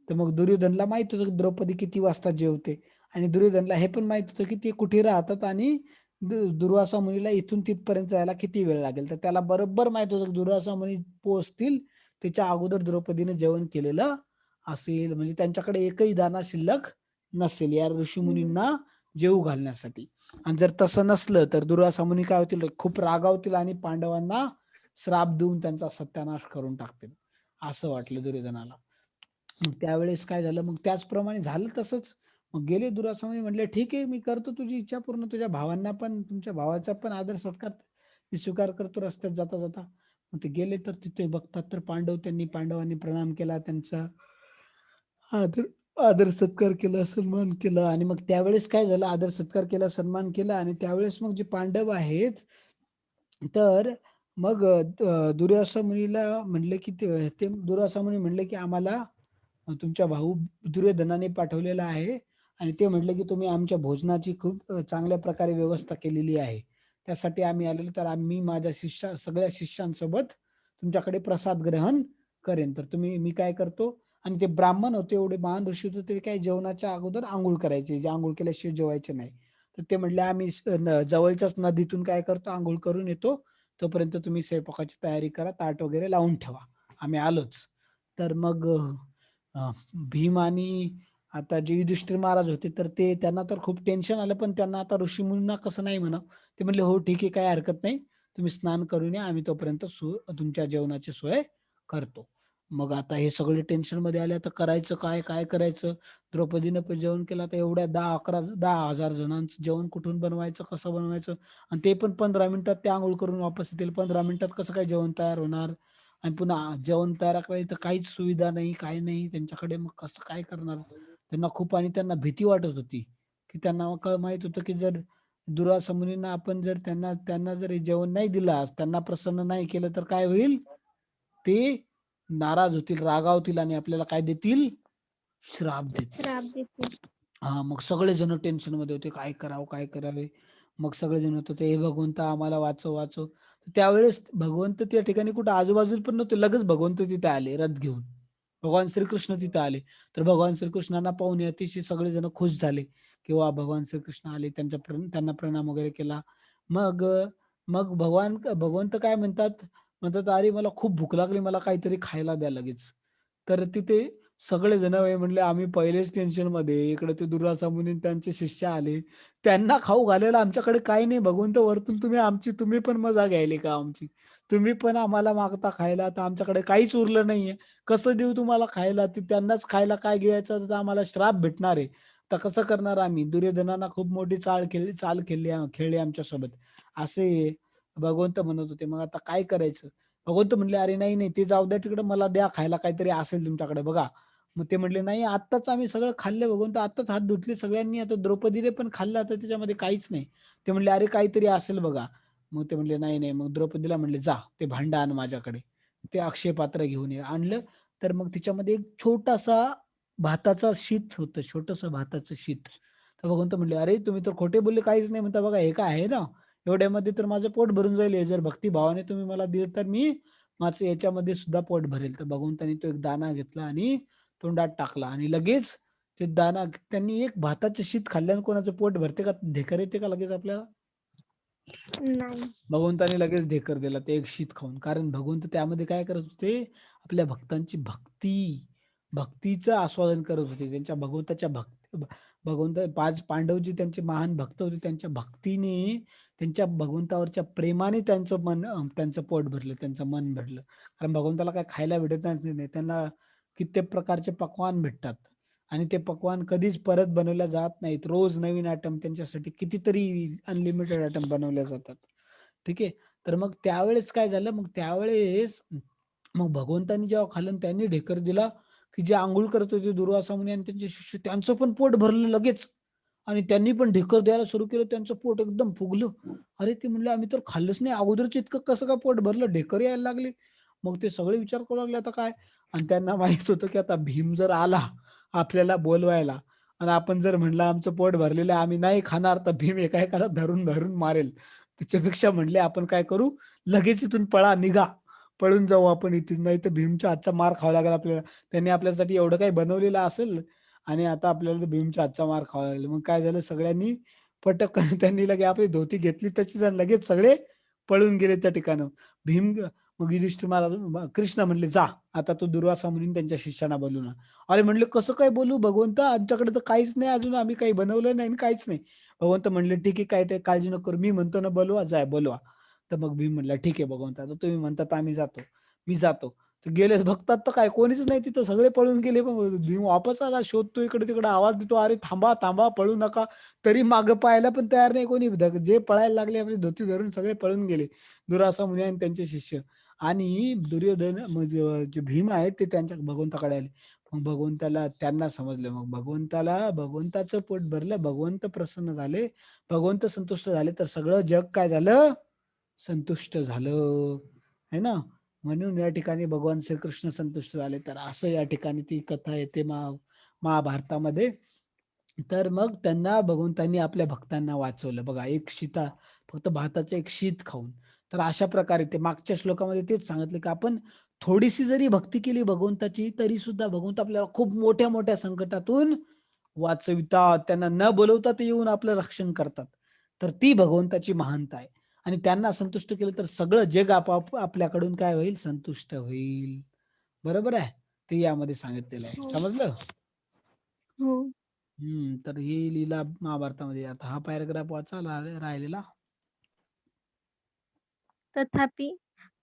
तर मग दुर्योधनला माहीत होतं, की द्रौपदी किती वाजता जेवते आणि दुर्योधनला हे पण माहीत होतं, की ते कुठे राहतात आणि दुर्वासा मुनीला इथून तिथपर्यंत जायला किती वेळ लागेल. तर त्याला बरोबर माहीत होतं, की दुर्वासा मुनी पोहोचतील त्याच्या अगोदर द्रौपदीने जेवण केलेलं असेल. म्हणजे त्यांच्याकडे एकही दाणा शिल्लक नसेल या हं. ऋषीमुनींना जेवू घालण्यासाठी. आणि जर तसं नसलं तर दुर्वासा मुनी काय होतील, खूप रागावतील आणि पांडवांना श्राप देऊन त्यांचा सत्यानाश करून टाकतील. असं वाटलं दुर्योधनाला. मग त्यावेळेस काय झालं, मग त्याचप्रमाणे झालं तसंच. मग गेले दुरासा मुनी म्हटले, "ठीक आहे, मी करतो तुझी इच्छा पूर्ण. तुझ्या भावांना पण तुमच्या भावाचा पण आदर सत्कार मी स्वीकार करतो रस्त्यात जाता-जाता." मग ते गेले तर तिथे बघतात तर पांडवांनी प्रणाम केला. त्यांचा आदर आदर सत्कार केला, सन्मान केला आणि मग त्यावेळेस काय झालं, आदर सत्कार केला, सन्मान केला आणि त्यावेळेस मग जे पांडव आहेत, तर मग दुर्वासा मुनीला म्हणले, की ते दुर्वासा मुनी म्हणले, की "आम्हाला तुमच्या भाऊ दुर्योधनाने पाठवलेला आहे आणि ते म्हटले, की तुम्ही आमच्या भोजनाची खूप चांगल्या प्रकारे व्यवस्था केलेली आहे. त्यासाठी आम्ही आलेलो, तर आम्ही माझ्या सगळ्या शिष्यांसोबत तुमच्याकडे प्रसाद ग्रहण करेन. तर मी काय करतो." आणि ते ब्राह्मण होते, एवढे महान ऋषी होते, ते काय जेवणाच्या अगोदर अंघोळ करायचे. जे अंघोळ केल्याशिवाय जेवायचे नाही. तर ते म्हटले, "आम्ही जवळच्याच नदीतून काय करतो, अंघोळ करून येतो. तोपर्यंत तुम्ही स्वयंपाकाची तयारी करा, ताट वगैरे लावून ठेवा. आम्ही आलोच." तर मग अ, भीम आणि आता जे युधिष्ठिर महाराज होते, तर त्यांना तर खूप टेन्शन आलं, पण त्यांना आता ऋषीमुनींना कसं नाही म्हणावं. ते म्हणले, "हो ठीक आहे, काही हरकत नाही. तुम्ही स्नान करून या. आम्ही तोपर्यंत तुमच्या जेवणाची सोय करतो." मग आता हे सगळे टेन्शनमध्ये आले, आता करायचं काय? काय करायचं? द्रौपदीनं पण जेवण केलं. आता एवढ्या 10,000 जणांचं जेवण कुठून बनवायचं? कसं बनवायचं? आणि ते पण 15 मिनिटात ते अंघोळ करून वापस येतील. 15 मिनिटात कसं काय जेवण तयार होणार? आणि पुन्हा जेवण तयार करायला तर काहीच सुविधा नाही, काही नाही त्यांच्याकडे. मग कसं काय करणार? त्यांना खूप आणि त्यांना भीती वाटत होती, की त्यांना माहीत होतं, की जर दुर्वासा मुनींना आपण जर त्यांना त्यांना जर हे जेवण नाही दिलं आज, त्यांना प्रसन्न नाही केलं तर काय होईल? ते नाराज होतील, रागावतील आणि आपल्याला काय देतील? श्राप देतील. श्राप देतील. हां, मग सगळेजण टेन्शनमध्ये होते. काय करावं, काय करावे? मग सगळेजण होत होते, "हे भगवंता आम्हाला वाचव, वाचव." तर त्यावेळेस भगवंत त्या ठिकाणी कुठे आजूबाजूला पण नव्हते. लगेच भगवंत तिथे आले रथ घेऊन. भगवान श्रीकृष्ण तिथे आले. तर भगवान श्रीकृष्णांना पाहून अतिशय सगळेजण खुश झाले, की वाह! भगवान श्रीकृष्ण आले. त्यांना प्रणाम वगैरे केला. मग मग भगवंत काय म्हणतात, म्हणतात, "अरे मला खूप भूक लागली. मला काहीतरी खायला द्या लगेच." तर तिथे सगळेजण हे म्हणले, "आम्ही पहिलेच टेन्शनमध्ये, इकडे ते दुर्वासा मुनी आणि त्यांचे शिष्य आले. त्यांना खाऊ घालायला आमच्याकडे काही नाही. भगवंत वरतून तुम्ही पण मजा घ्यायली का आमची? तुम्ही पण आम्हाला मागता खायला, तर आमच्याकडे काहीच उरलं नाहीये. कसं देऊ तुम्हाला खायला? ते त्यांनाच खायला काय द्यायचं तर आम्हाला श्राप भेटणार आहे. तर कसं करणार आम्ही?" दुर्योधनानं खूप मोठी चाल खेळली आमच्यासोबत. असे भगवंत म्हणत होते. मग आता काय करायचं? भगवंत म्हणले, "अरे नाही, नाही, ते जाऊ द्या तिकडं, मला द्या खायला काहीतरी असेल तुमच्याकडे बघा." मग ते म्हटले, "नाही, आत्ताच आम्ही सगळं खाल्लं भगवंत, आत्ताच हात धुतले सगळ्यांनी, आता द्रौपदीने पण खाल्लं, आता त्याच्यामध्ये काहीच नाही." ते म्हणले, "अरे काहीतरी असेल बघा." मग ते म्हणले, "नाही, नाही." मग द्रौपदीला म्हणले, "जा, ते भांडं आण माझ्याकडे." ते अक्षय पात्र घेऊन ये. आणलं, तर मग तिच्यामध्ये एक छोटासा भाताचा शीत होतं, छोटंसं भाताचं शीत. तर भगवंत म्हणले, "अरे तुम्ही तर खोटे बोलले, काहीच नाही." म्हणता, "बघा हे काय आहे ना, एवढ्यामध्ये तर माझं पोट भरून जाईल. हे जर भक्तिभावाने तुम्ही मला दिलं तर मी माझं याच्यामध्ये सुद्धा पोट भरेल." तर भगवंतांनी तो एक दाणा घेतला आणि तोंडात टाकला आणि लगेच ते दाणा त्यांनी एक भाताचं शीत खाल्ल्याने कोणाचं पोट भरते का? ढेकर येते का लगेच आपल्याला? नाही. भगवंताने लगेच ढेकर दिला ते एक शीत खाऊन. कारण भगवंत त्यामध्ये काय करत होते? आपल्या भक्तांची भक्तीचं आस्वादन करत होते. त्यांच्या भगवंताच्या भगवंत 5 पांडव जे त्यांचे महान भक्त होते, त्यांच्या भक्तीने, त्यांच्या भगवंतावरच्या प्रेमाने त्यांचं पोट भरलं, त्यांचं मन भरलं. कारण भगवंताला काय खायला भेटतच नाही. त्यांना कित्येक प्रकारचे पक्वान्न भेटतात आणि ते पक्वान्न कधीच परत बनवल्या जात नाहीत. रोज नवीन आयटम त्यांच्यासाठी कितीतरी अनलिमिटेड आयटम बनवल्या जातात. ठीक आहे. तर मग त्यावेळेस काय झालं, मग त्यावेळेस मग भगवंतांनी जेव्हा खाल्लं आणि त्यांनी ढेकर दिला, की जे अंघोळ करत होते दुर्वासा मुनी आणि त्यांचे शिष्य, त्यांचं पण पोट भरलं लगेच आणि त्यांनी पण ढेकर द्यायला सुरू केलं. त्यांचं पोट एकदम फुगलं. अरे, ते म्हणले, "आम्ही तर खाल्लंच नाही. अगोदरच इतकं कसं काय पोट भरलं? ढेकर यायला लागले." मग ते सगळे विचार करू लागले, आता काय? आणि त्यांना माहीत होतं, की आता भीम जर आला आपल्याला बोलवायला आणि आपण जर म्हणलं आमचं पोट भरलेलं आहे, आम्ही नाही खाणार, तर भीम एका एकाला धरून मारेल. त्याच्यापेक्षा म्हणले, आपण काय करू, लगेच इथून पळा, निघा. पळून जाऊ आपण इथून, नाहीतर भीमच्या हातचा मार खावा लागेल आपल्याला. त्यांनी आपल्यासाठी एवढं काही बनवलेलं असेल आणि आता आपल्याला तर भीमच्या हातचा मार खावा लागेल. मग काय झालं, सगळ्यांनी पटकन त्यांनी लगे आपली धोती घेतली तशीच आणि लगेच सगळे पळून गेले त्या ठिकाणाहून. भीम मग युधिष्ठिर महाराज कृष्ण म्हणले, "जा, आता तू दुर्वासा मुनी त्यांच्या शिष्यांना बोलवून आण." अरे म्हणले, "कसं काय बोलू भगवंता? आमच्याकडे तर काहीच नाही अजून, आम्ही काही बनवलं नाही आणि काहीच नाही." भगवंत म्हणले, "ठीक आहे, काय ते काळजी नको करू. मी म्हणतो ना बोलवा, बोलवा." तर मग भीम म्हणला, "ठीक आहे भगवंता, आता तुम्ही म्हणता तर आम्ही जातो." मी जातो. तर गेले बघतात तर काय कोणीच नाही तिथं, सगळे पळून गेले. मग भीम वापस आला, शोधतो इकडे-तिकडे, आवाज देतो, "अरे थांबा, थांबा, पळू नका." तरी मागं पाहायला पण तयार नाही कोणी. जे पळायला लागले आपली धोती धरून सगळे पळून गेले. दुर्वासा मुनी आणि त्यांचे शिष्य. आणि दुर्योधन म्हणजे जे भीम आहेत ते त्यांच्या भगवंताकडे आले. मग भगवंताला त्यांना समजलं. मग भगवंताचं पोट भरलं. भगवंत प्रसन्न झाले. भगवंत संतुष्ट झाले, तर सगळं जग काय झालं? संतुष्ट झालं. है ना? म्हणून या ठिकाणी भगवान श्रीकृष्ण संतुष्ट झाले. तर असं या ठिकाणी ती कथा येते महाभारतामध्ये. तर मग त्यांना भगवंतांनी आपल्या भक्तांना वाचवलं. बघा, एक फक्त भाताचं एक शीत खाऊन. तर अशा प्रकारे ते मागच्या श्लोकामध्ये तेच सांगितलं, की आपण थोडीशी जरी भक्ती केली भगवंताची, तरी सुद्धा भगवंत आपल्याला खूप मोठ्या-मोठ्या संकटातून वाचवितात. त्यांना न बोलवता ते येऊन आपलं रक्षण करतात. तर ती भगवंताची महानता आहे. आणि त्यांना संतुष्ट केलं तर सगळं जग आपल्याकडून काय होईल? संतुष्ट होईल. बरोबर आहे? ते यामध्ये सांगितलेलं आहे. हो. समजलं? हो. तर ही लीला महाभारतामध्ये. आता हा पॅराग्राफ वाचा राहिलेला. तथापि,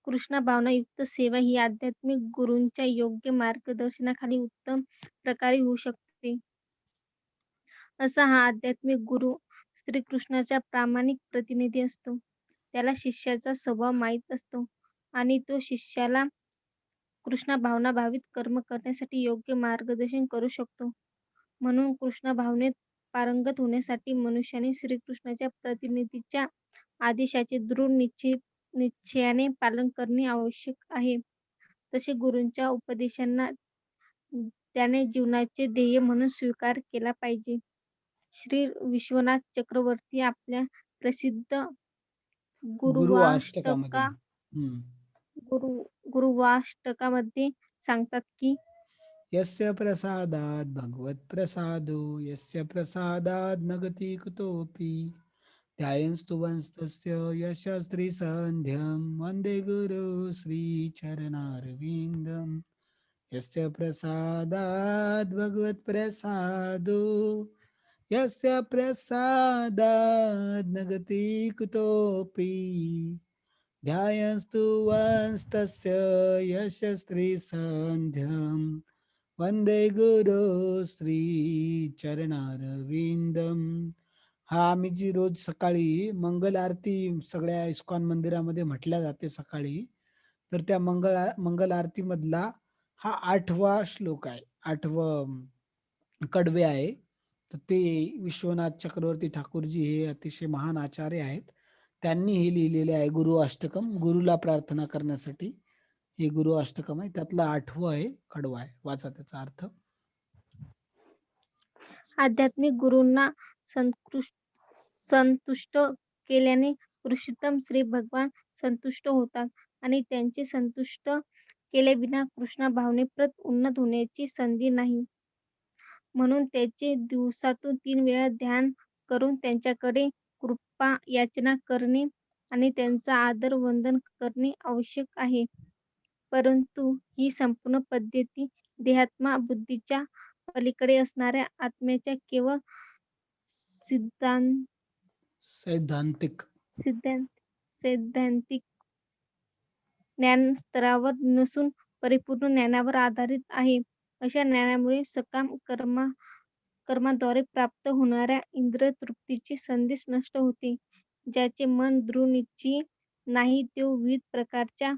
कृष्ण भावनायुक्त सेवा ही आध्यात्मिक गुरूंच्या योग्य मार्गदर्शनाखाली उत्तम प्रकारे होऊ शकते. असा हा आध्यात्मिक गुरु श्रीकृष्णाचा प्रामाणिक प्रतिनिधी असतो. त्याला शिष्याचा स्वभाव माहीत असतो आणि तो शिष्याला कृष्ण भावनाभावित कर्म करण्यासाठी योग्य मार्गदर्शन करू शकतो. म्हणून कृष्ण भावनेत पारंगत होण्यासाठी मनुष्याने श्रीकृष्णाच्या प्रतिनिधीच्या आदेशाचे दृढ निश्चयाने पालन करणे आवश्यक आहे. तसे गुरूंच्या उपदेशांना त्याने जीवनाचे ध्येय म्हणून स्वीकार केला पाहिजे. श्री विश्वनाथ चक्रवर्ती आपल्या प्रसिद्ध गुरु अष्टकामध्ये. गुरुवाष्टका हं. गुरु गुरुवाष्टकामध्ये सांगतात की यस्य प्रसादात् भगवत्प्रसादो यस्य प्रसादात् न गती कुतोऽपि ध्यायंस्तु वंस्तस्य यशस्त्रीसन्ध्यं वन्दे गुरु श्रीचरणारविन्दम् यस्य प्रसादात् भगवत्प्रसादो यस्य प्रसादात् न गति कुतोऽपि ध्यायस्तु वंस्तस्य यशस्त्रीसन्ध्यं वंदे गुरु श्री चरणारविंदम. हा आम्ही जी रोज सकाळी मंगल आरती सगळ्या इस्कॉन मंदिरामध्ये म्हटल्या जाते सकाळी, तर त्या मंगल आरतीमधला हा 8वा श्लोक आहे, 8वं कडवे आहे. तर ते विश्वनाथ चक्रवर्ती ठाकूरजी हे अतिशय महान आचार्य आहेत. त्यांनी हे लिहिलेले आहे गुरु अष्टकम, गुरुला प्रार्थना करण्यासाठी हे गुरु अष्टकम आहे. त्यातला 8वं आहे, कडवा आहे. वाचा त्याचा अर्थ. आध्यात्मिक गुरूंना संतुष्ट केल्याने पुरुषोत्तम श्री भगवान संतुष्ट होतात आणि त्यांचे संतुष्ट केल्याविना कृष्ण भावनेप्रत उन्नत होण्याची संधी नाही. म्हणून त्याचे दिवसातून 3 वेळा ध्यान करून त्यांच्याकडे कृपा याचना करणे आणि त्यांचा आदर वंदन करणे आवश्यक आहे. परंतु ही संपूर्ण पद्धती देहात्मा बुद्धीच्या पलीकडे असणाऱ्या आत्म्याच्या केवळ सिद्धांत सैद्धांतिक सिद्धांत सैद्धांतिक ज्ञान स्तरावर नसून परिपूर्ण ज्ञानावर आधारित आहे. अशा ज्ञानामुळे सकाम कर्माद्वारे प्राप्त होणाऱ्या इंद्रिय तृप्तीची संधीच नष्ट होते. ज्याचे मन दृढ निश्चयी नाही तो विविध प्रकारच्या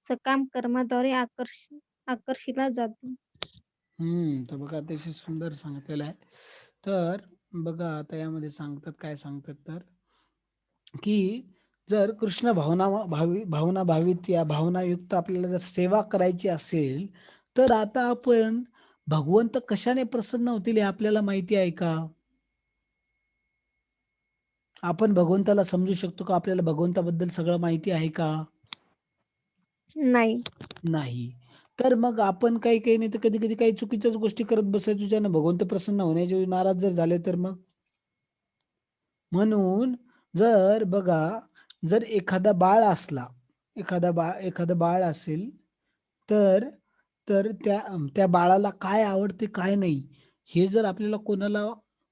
सकाम कर्माद्वारे आकर्षिला जातो. तर बघा अतिशय सुंदर सांगितलेलं आहे. तर बघा आता यामध्ये सांगतात, काय सांगतात तर की जर कृष्ण भावना भावित या भावनायुक्त आपल्याला जर सेवा करायची असेल, तर आता आपण भगवंत कशाने प्रसन्न होतील हे आपल्याला माहिती आहे का? आपण भगवंताला समजू शकतो का? आपल्याला भगवंताबद्दल सगळं माहिती आहे का? नाही. नाही. तर मग आपण काही नाही तर कधी-कधी काही चुकीच्याच गोष्टी करत बसायचो, ज्याने भगवंत प्रसन्न होण्याऐवजी नाराज जर झाले तर मग? म्हणून जर बघा, जर एखादं बाळ असेल, तर तर त्या बाळाला काय आवडते, काय नाही, हे जर आपल्याला कोणाला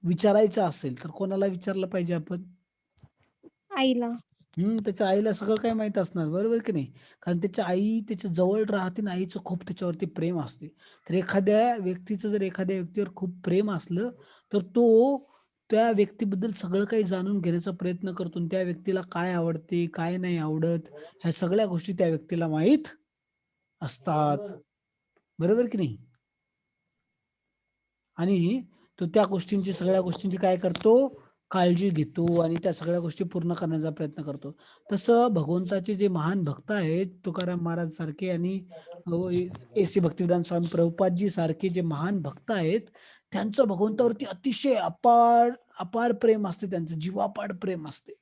विचारायचं असेल, तर कोणाला विचारलं पाहिजे आपण? आईला. त्याच्या आईला सगळं काही माहीत असणार, बरोबर की नाही? कारण त्याची आई त्याच्या जवळ राहते आणि आईचं खूप त्याच्यावरती प्रेम असते. तर जर एखाद्या व्यक्तीवर खूप प्रेम असलं, तर तो त्या व्यक्तीबद्दल सगळं काही जाणून घेण्याचा प्रयत्न करतो आणि त्या व्यक्तीला काय आवडते, काय नाही आवडत, ह्या सगळ्या गोष्टी त्या व्यक्तीला माहीत असतात. बरोबर की नाही? आणि तो त्या सगळ्या गोष्टींची काय करतो? काळजी घेतो आणि त्या सगळ्या गोष्टी पूर्ण करण्याचा प्रयत्न करतो. तसं भगवंताचे जे महान भक्त आहेत, तुकाराम महाराज सारखे आणि एसी भक्तिवेदांत स्वामी प्रभुपादजी सारखे जे महान भक्त आहेत, त्यांचं भगवंतावरती अतिशय अपार अपार प्रेम असते, त्यांचं जीवापाड प्रेम असते.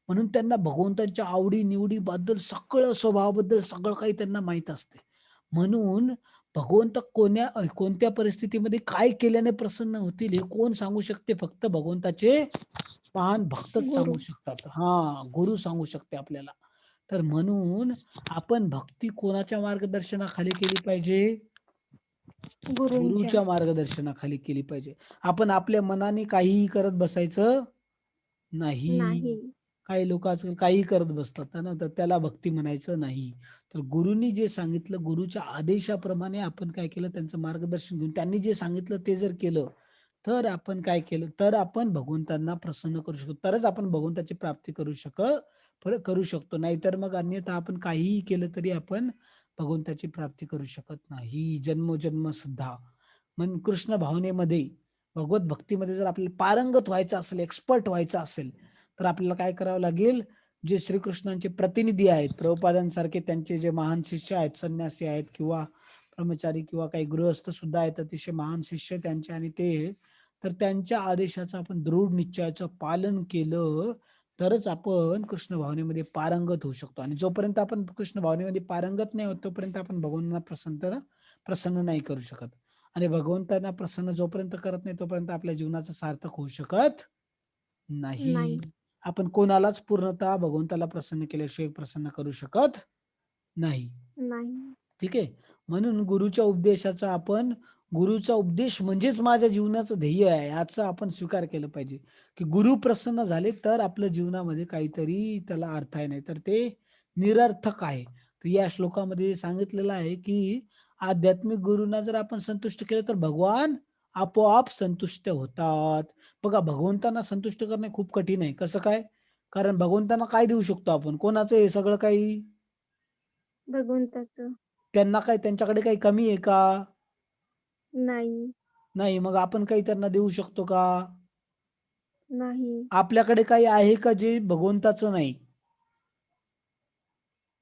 म्हणून त्यांना भगवंताच्या आवडी-निवडीबद्दल, सगळं स्वभावाबद्दल सगळं काही त्यांना माहीत असते. म्हणून भगवंत कोणत्या परिस्थितीमध्ये काय केल्याने प्रसन्न होतील हे कोण सांगू शकते? फक्त भगवंताचे महान भक्तच गुरु. सांगू शकतात. गुरु सांगू शकते आपल्याला. तर म्हणून आपण भक्ती कोणाच्या मार्गदर्शनाखाली केली पाहिजे? गुरूंच्या. गुरुच्या मार्गदर्शनाखाली केली पाहिजे. आपण आपल्या मनाने काहीही करत बसायचं नाही. नाही. काही लोक आजकाल काहीही करत बसतात ना, तर त्याला भक्ती म्हणायचं नाही. तर गुरुनी जे सांगितलं, गुरुच्या आदेशाप्रमाणे आपण काय केलं, त्यांचं मार्गदर्शन घेऊन त्यांनी जे सांगितलं ते जर केलं, तर आपण काय केलं, तर आपण भगवंतांना प्रसन्न करू शकतो. तरच आपण भगवंताची प्राप्ती करू शकतो. नाहीतर मग अन्यथा आपण काहीही केलं तरी आपण भगवंताची प्राप्ती करू शकत नाही, जन्मोजन्म सुद्धा. म्हणून कृष्ण भावनेमध्ये, भगवत भक्तीमध्ये जर आपल्याला पारंगत व्हायचं असेल, एक्सपर्ट व्हायचं असेल, तर आपल्याला काय करावं लागेल? जे श्रीकृष्णांचे प्रतिनिधी आहेत, प्रभुपादांसारखे त्यांचे जे महान शिष्य आहेत, संन्यासी आहेत किंवा ब्रह्मचारी किंवा काही गृहस्थ सुद्धा आहेत, अतिशय महान शिष्य त्यांचे, आणि ते तर त्यांच्या आदेशाचं आपण दृढ निश्चयाचं पालन केलं, तरच आपण कृष्ण भावनेमध्ये पारंगत होऊ शकतो. आणि जोपर्यंत आपण कृष्ण भावनेमध्ये पारंगत नाही होत, तोपर्यंत आपण भगवानांना प्रसन्न नाही करू शकत. आणि भगवंतांना प्रसन्न जोपर्यंत करत नाही, तोपर्यंत आपल्या जीवनाचं सार्थक होऊ शकत नाही. नाही. आपण कोणालाच पूर्णतः भगवंताला प्रसन्न केल्याशिवाय प्रसन्न करू शकत नाही. नाही. ठीक आहे. म्हणून गुरुचा उपदेश म्हणजेच माझ्या जीवनाचं ध्येय आहे, याचा आपण स्वीकार केला पाहिजे. की गुरु प्रसन्न झाले तर आपल्या जीवनामध्ये काहीतरी त्याला अर्थ आहे, नाही तर ते निरर्थक आहे. तर या श्लोकामध्ये सांगितलेलं आहे की आध्यात्मिक गुरूंना जर आपण संतुष्ट केलं तर भगवान आपोआप संतुष्ट होतात. बघा, भगवंतांना संतुष्ट करणे खूप कठीण आहे. कसं काय? कारण भगवंतांना काय देऊ शकतो आपण? कोणाचं हे सगळं काही? भगवंताचं. त्यांना काय त्यांच्याकडे काही कमी आहे का? नाही, नाही. मग आपण काही त्यांना देऊ शकतो का? नाही, आपल्याकडे काही आहे का जे भगवंताचं नाही?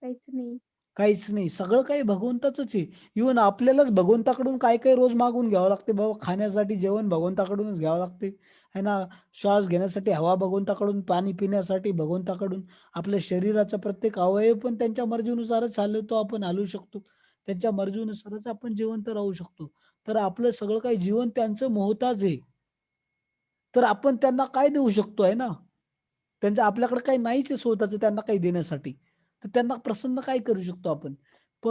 काहीच नाही. काहीच नाही. सगळं काही भगवंताचंच आहे. इव्हन आपल्यालाच भगवंताकडून काय-काय रोज मागून घ्यावं लागते बाबा. खाण्यासाठी जेवण भगवंताकडूनच घ्यावं लागते, आहे ना. श्वास घेण्यासाठी हवा भगवंताकडून, पाणी पिण्यासाठी भगवंताकडून. आपल्या शरीराचा प्रत्येक अवयव पण त्यांच्या मर्जीनुसारच चालवतो आपण हलवू शकतो. त्यांच्या मर्जीनुसारच आपण जिवंत राहू शकतो. तर आपलं सगळं काही जीवन त्यांचं मोहताज आहे. तर आपण त्यांना काय देऊ शकतो आहे ना? त्यांचं आपल्याकडे काही नाहीच आहे स्वतःचं त्यांना काही देण्यासाठी. तर त्यांना प्रसन्न काय करू शकतो आपण? प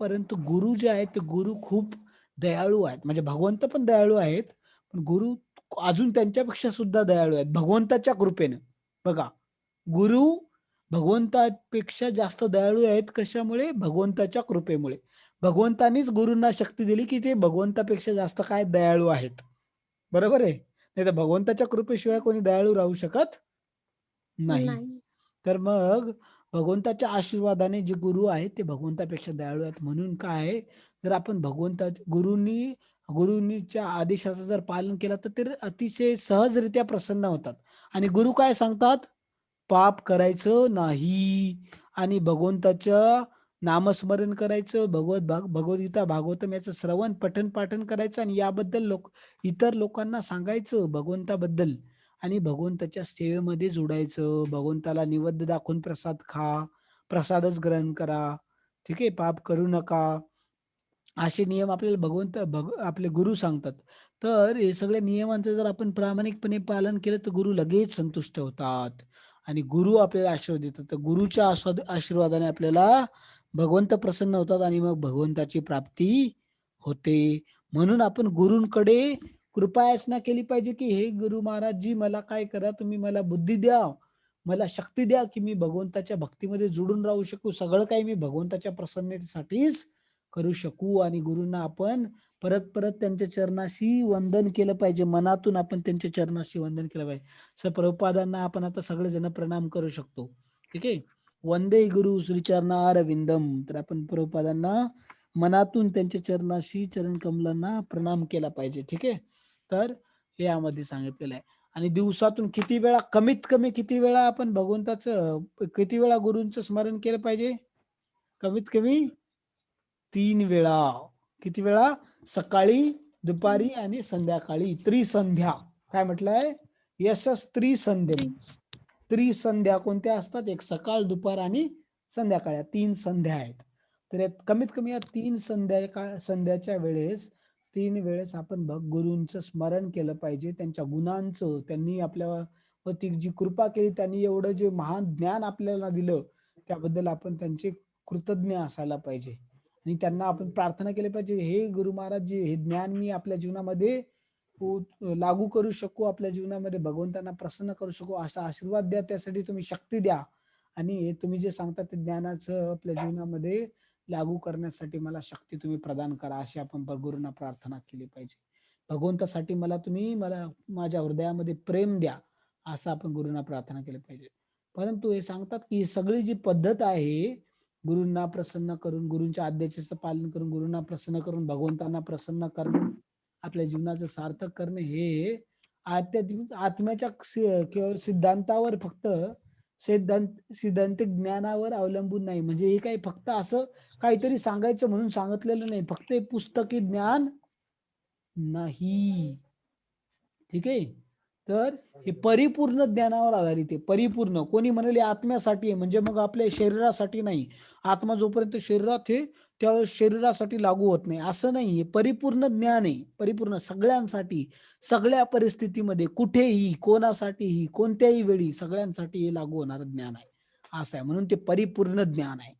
परंतु गुरु जे आहेत ते गुरु खूप दयाळू आहेत. म्हणजे भगवंत पण दयाळू आहेत. पण गुरु अजून त्यांच्यापेक्षा सुद्धा दयाळू आहेत भगवंताच्या कृपेने. बघा, गुरु भगवंतापेक्षा जास्त दयाळू आहेत. कशामुळे? भगवंताच्या कृपेमुळे. भगवंतानीच गुरूंना शक्ती दिली, की ते भगवंतापेक्षा जास्त काय दयाळू आहेत. बरोबर आहे? नाहीतर भगवंताच्या कृपेशिवाय कोणी दयाळू राहू शकत नाही. नाही. तर मग भगवंताच्या आशीर्वादाने जे गुरु आहेत ते भगवंतापेक्षा दयाळू आहेत. म्हणून काय आहे, जर आपण गुरूंनीच्या आदेशाचं जर पालन केलं तर ते अतिशय सहजरित्या प्रसन्न होतात. आणि गुरु काय सांगतात? पाप करायचं नाही आणि भगवंताचं नामस्मरण करायचं, भगवद्गीता, भागवतम याचं श्रवण, पठण-पाठन करायचं आणि याबद्दल इतर लोकांना सांगायचं भगवंताबद्दल आणि भगवंताच्या सेवेमध्ये जोडायचं. भगवंताला नैवेद्य दाखवून प्रसाद खा, प्रसादच ग्रहण करा. ठीक आहे. पाप करू नका. असे नियम आपल्याला आपले गुरु सांगतात. तर हे सगळ्या नियमांचं जर आपण प्रामाणिकपणे पालन केलं, तर गुरु लगेच संतुष्ट होतात आणि गुरु आपल्याला आशीर्वाद देतात. तर गुरुच्या आशीर्वादाने आपल्याला भगवंत प्रसन्न होतात आणि मग भगवंताची प्राप्ती होते. म्हणून आपण गुरूंकडे कृपा याचना केली पाहिजे, की "हे गुरु महाराजजी मला काय करा, तुम्ही मला बुद्धी द्या, मला शक्ती द्या, की मी भगवंताच्या भक्तीमध्ये जुडून राहू शकू. सगळं काही मी भगवंताच्या प्रसन्नतेसाठीच करू शकू." आणि गुरूंना आपण परत-परत त्यांच्या चरणाशी वंदन केलं पाहिजे. मनातून आपण त्यांच्या चरणाशी वंदन केलं पाहिजे. प्रभुपादांना आपण आता सगळेजण प्रणाम करू शकतो. ठीक आहे. वंदे गुरु श्रीचरणारविंदम. तर आपण प्रभुपादांना मनातून त्यांच्या चरणाशी, चरण कमलांना प्रणाम केला पाहिजे. ठीक आहे. तर हे यामध्ये सांगितलेलं आहे. आणि दिवसातून किती वेळा, कमीत कमी किती वेळा आपण किती वेळा गुरूंचं स्मरण केलं पाहिजे? कमीत कमी 3 वेळा. किती वेळा? सकाळी, दुपारी आणि संध्याकाळी. त्रिसंध्या. काय म्हटलंय? यशस त्रिसंध्यम. त्रिसंध्या कोणत्या असतात? एक सकाळ, दुपार आणि संध्याकाळ या 3 संध्या आहेत. तर यात कमीत कमी या 3 संध्याच्या वेळेस 3 वेळेस आपण गुरूंचं स्मरण केलं पाहिजे. त्यांच्या गुणांचं, त्यांनी आपल्यावरती जी कृपा केली, त्यांनी एवढं जे महान ज्ञान आपल्याला दिलं, त्याबद्दल आपण त्यांचे कृतज्ञ असायला पाहिजे. आणि त्यांना आपण प्रार्थना केली पाहिजे, "हे गुरु महाराज जी, हे ज्ञान मी आपल्या जीवनामध्ये लागू करू शकू, आपल्या जीवनामध्ये भगवंतांना प्रसन्न करू शकू, असा आशीर्वाद द्या, त्यासाठी तुम्ही शक्ती द्या. आणि हे तुम्ही जे सांगता ते ज्ञानाचं आपल्या जीवनामध्ये लागू करण्यासाठी मला शक्ती तुम्ही प्रदान करा." अशी आपण गुरूंना प्रार्थना केली पाहिजे. भगवंतासाठी मला माझ्या हृदयामध्ये प्रेम द्या, असं आपण गुरूंना प्रार्थना केली पाहिजे. परंतु हे सांगतात, की ही सगळी जी पद्धत आहे, गुरूंना प्रसन्न करून, गुरूंच्या आदेशाचं पालन करून, गुरूंना प्रसन्न करून, भगवंतांना प्रसन्न करून, आपल्या जीवनाचं सार्थक करणे, हे आत्म्याच्या केवळ सिद्धांतावर फक्त सिद्धांत सिद्धांतिक ज्ञानावर अवलंबून नाही. म्हणजे हे काही फक्त असं काहीतरी सांगायचं म्हणून सांगितलेलं नाही. फक्त हे पुस्तकी ज्ञान नाही. ठीक आहे. तर हे परिपूर्ण ज्ञानावर आधारित आहे. परिपूर्ण. कोणी म्हणाले आत्म्यासाठी आहे, म्हणजे मग आपल्या शरीरासाठी नाही. आत्मा जोपर्यंत शरीरात आहे, त्यावेळेस शरीरासाठी लागू होत नाही. असं नाही. हे परिपूर्ण ज्ञान आहे. परिपूर्ण सगळ्यांसाठी, सगळ्या परिस्थितीमध्ये, कुठेही, कोणासाठीही, कोणत्याही वेळी सगळ्यांसाठी हे लागू होणारं ज्ञान आहे. असं आहे. म्हणून ते परिपूर्ण ज्ञान आहे.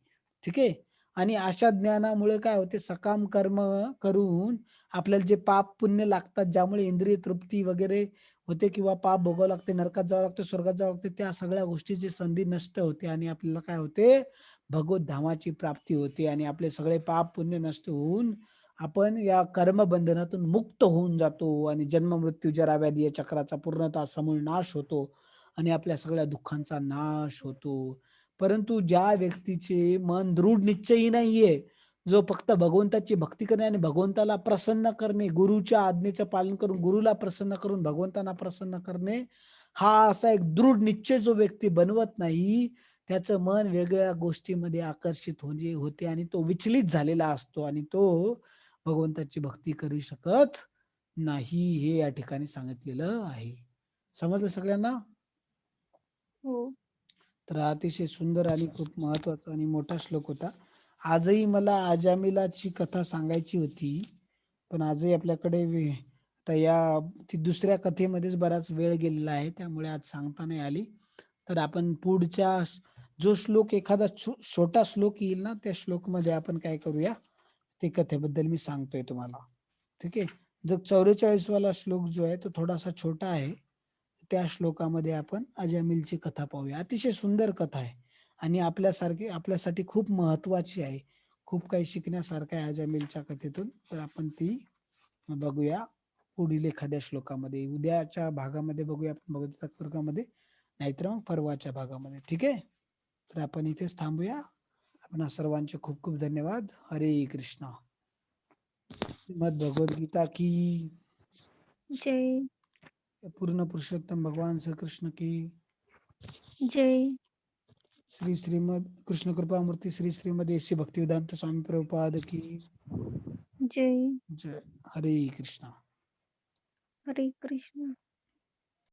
ठीक आहे. आणि अशा ज्ञानामुळे काय होते, सकाम कर्म करून आपल्याला जे पाप पुण्य लागतात, ज्यामुळे इंद्रिय तृप्ती वगैरे होते किंवा पाप भोगावं लागते, नरकात जावं लागतं, स्वर्गात जावं लागतं, त्या सगळ्या गोष्टीची संधी नष्ट होते आणि आपल्याला काय होते, भगवत धामाची प्राप्ती होते आणि आपले सगळे पाप पुण्य नष्ट होऊन आपण या कर्मबंधनातून मुक्त होऊन जातो आणि जन्म मृत्यू जरा व्याधी या चक्राचा पूर्णतः समूळ नाश होतो आणि आपल्या सगळ्या दुःखांचा नाश होतो. परंतु ज्या व्यक्तीचे मन दृढ निश्चयी नाहीये, जो फक्त भगवंताची भक्ती करणे आणि भगवंताला प्रसन्न करणे, गुरुच्या आज्ञेचं पालन करून गुरुला प्रसन्न करून भगवंतांना प्रसन्न करणे, हा असा एक दृढ निश्चय जो व्यक्ती बनवत नाही, त्याचं मन वेगळ्या गोष्टीमध्ये आकर्षित होते आणि तो विचलित झालेला असतो आणि तो भगवंताची भक्ती करू शकत नाही, हे या ठिकाणी सांगितलेलं आहे. समजलं सगळ्यांना? हो. तर हा अतिशय सुंदर आणि खूप महत्वाचा आणि मोठा श्लोक होता. आजही मला अजामिलाची कथा सांगायची होती, पण आजही आपल्याकडे आता ती दुसऱ्या कथेमध्येच बराच वेळ गेलेला आहे, त्यामुळे आज सांगता नाही आली. तर आपण पुढच्या जो श्लोक एखादा छोटा श्लोक येईल ना, त्या श्लोक मध्ये आपण काय करूया, ते कथेबद्दल मी सांगतोय तुम्हाला. ठीक आहे. जो 44 वाला श्लोक जो आहे तो थोडासा छोटा आहे. त्या श्लोकामध्ये आपण अजामिलची कथा पाहूया. अतिशय सुंदर कथा आहे आणि आपल्यासाठी खूप महत्वाची आहे. खूप काही शिकण्यासारखं आहे अजामिलच्या कथेतून. तर आपण ती बघूया पुढील एखाद्या श्लोकामध्ये. उद्याच्या भागामध्ये बघूया आपण भगवद्गीता वर्गामध्ये, नाहीतर मग परवाच्या भागामध्ये. ठीक आहे. तर आपण इथेच थांबूया. आपणा सर्वांचे खूप खूप धन्यवाद. हरे कृष्णा. श्रीमद भगवद्गीता की जय. पूर्ण पुरुषोत्तम भगवान श्री कृष्ण की जय. श्रीमद कृष्ण कृपामूर्ति श्रीमद एसी भक्तिवेदांत स्वामी प्रभुपाद की जय. जय. हरे कृष्णा. हरे कृष्ण.